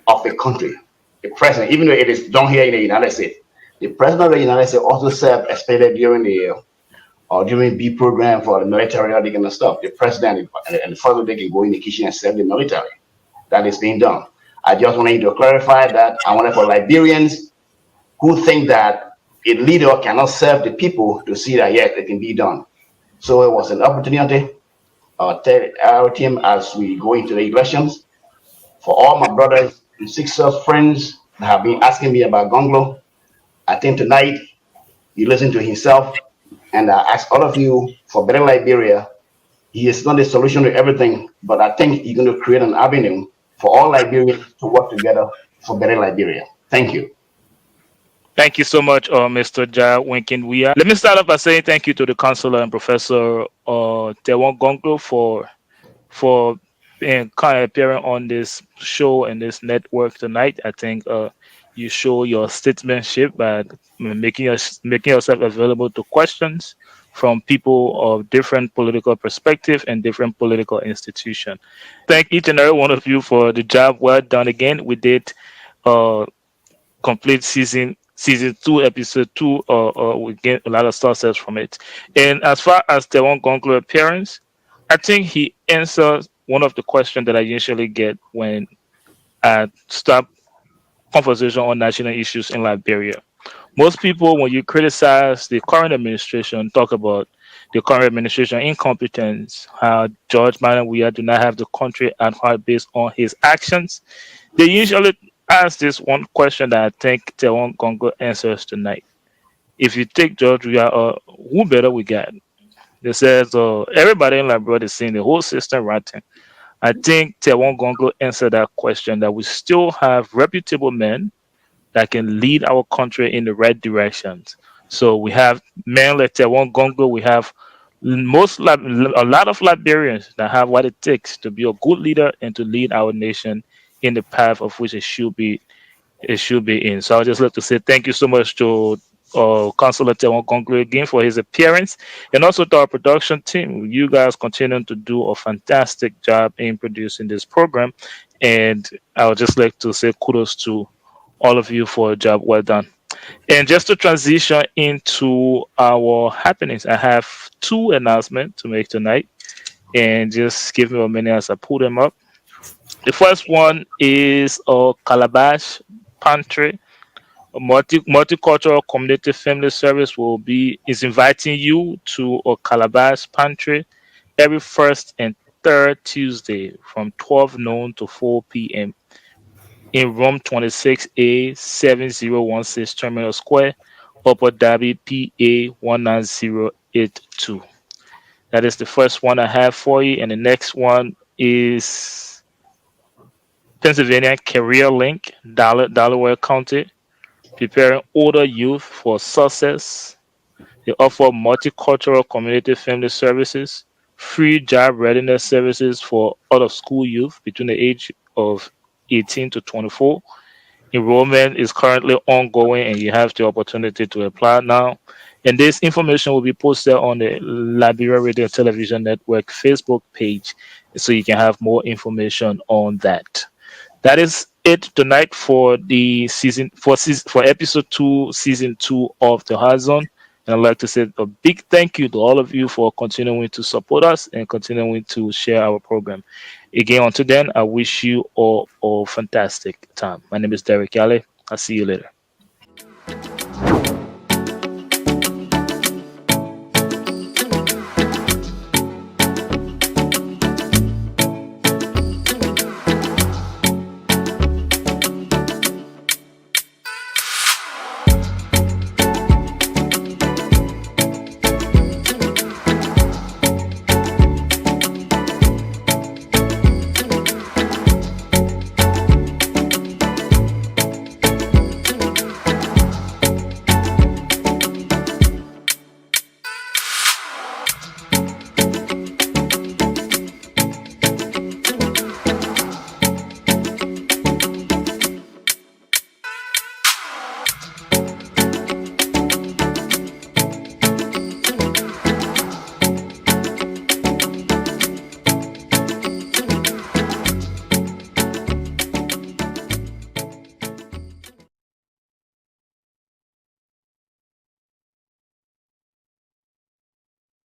of the country, the president, even though it is done here in the United States. The president of the United States also served, especially during B program for the military, all that kind of stuff. The president and the father, they can go in the kitchen and serve the military. That is being done. I just wanted to clarify that. I wanted for Liberians who think that a leader cannot serve the people to see that, yes, it can be done. So it was an opportunity tell our team as we go into the elections. For all my brothers and sisters, friends that have been asking me about Gongloe, I think tonight he listened to himself, and I ask all of you for better Liberia. He is not the solution to everything, but I think he's going to create an avenue for all Liberians to work together for better Liberia. Thank you. Thank you so much, Mr. Ja Winkin. Let me start off by saying thank you to the counselor and Professor Tiawan Gongloe for being kind of appearing on this show and this network tonight. I think you show your statesmanship by making yourself available to questions from people of different political perspective and different political institution. Thank each and every one of you for the job well done. Again, we did complete season 2, episode 2. We get a lot of success from it. And as far as the one Gongloe appearance, I think he answers one of the questions that I usually get when I start conversation on national issues in Liberia. Most people, when you criticize the current administration, talk about the current administration incompetence, how George Weah do not have the country at heart based on his actions. They usually ask this one question that I think Tiawan Gongloe answers tonight. If you take George Weah, who better we got? They says everybody in Liberia is seeing the whole system rotten. I think Tiawan Gongloe answered that question, that we still have reputable men that can lead our country in the right directions. So we have men like Tiawan Gongloe. We have a lot of Liberians that have what it takes to be a good leader and to lead our nation in the path of which it should be in. So I would just like to say thank you so much to Councilor Tiawan Gongloe again for his appearance, and also to our production team. You guys continue to do a fantastic job in producing this program, and I would just like to say kudos to all of you for a job well done. And just to transition into our happenings, I have two announcements to make tonight, and just give me a minute as I pull them up. The first one is a Calabash Pantry. A multicultural community family service is inviting you to a Calabash Pantry every first and third Tuesday from 12 noon to 4 p.m. in room 26A 7016 Terminal Square, Upper Darby, PA 19082. That is the first one I have for you, and the next one is Pennsylvania Career Link, Delaware County, preparing older youth for success. They offer multicultural community family services, free job readiness services for out of school youth between the age of 18 to 24. Enrollment is currently ongoing and you have the opportunity to apply now. And this information will be posted on the Liberia Radio and Television Network Facebook page so you can have more information on that. That is it tonight for the for episode 2, season 2 of the Hard Zone. And I'd like to say a big thank you to all of you for continuing to support us and continuing to share our program. Again, until then, I wish you all a fantastic time. My name is Derek Yale. I'll see you later.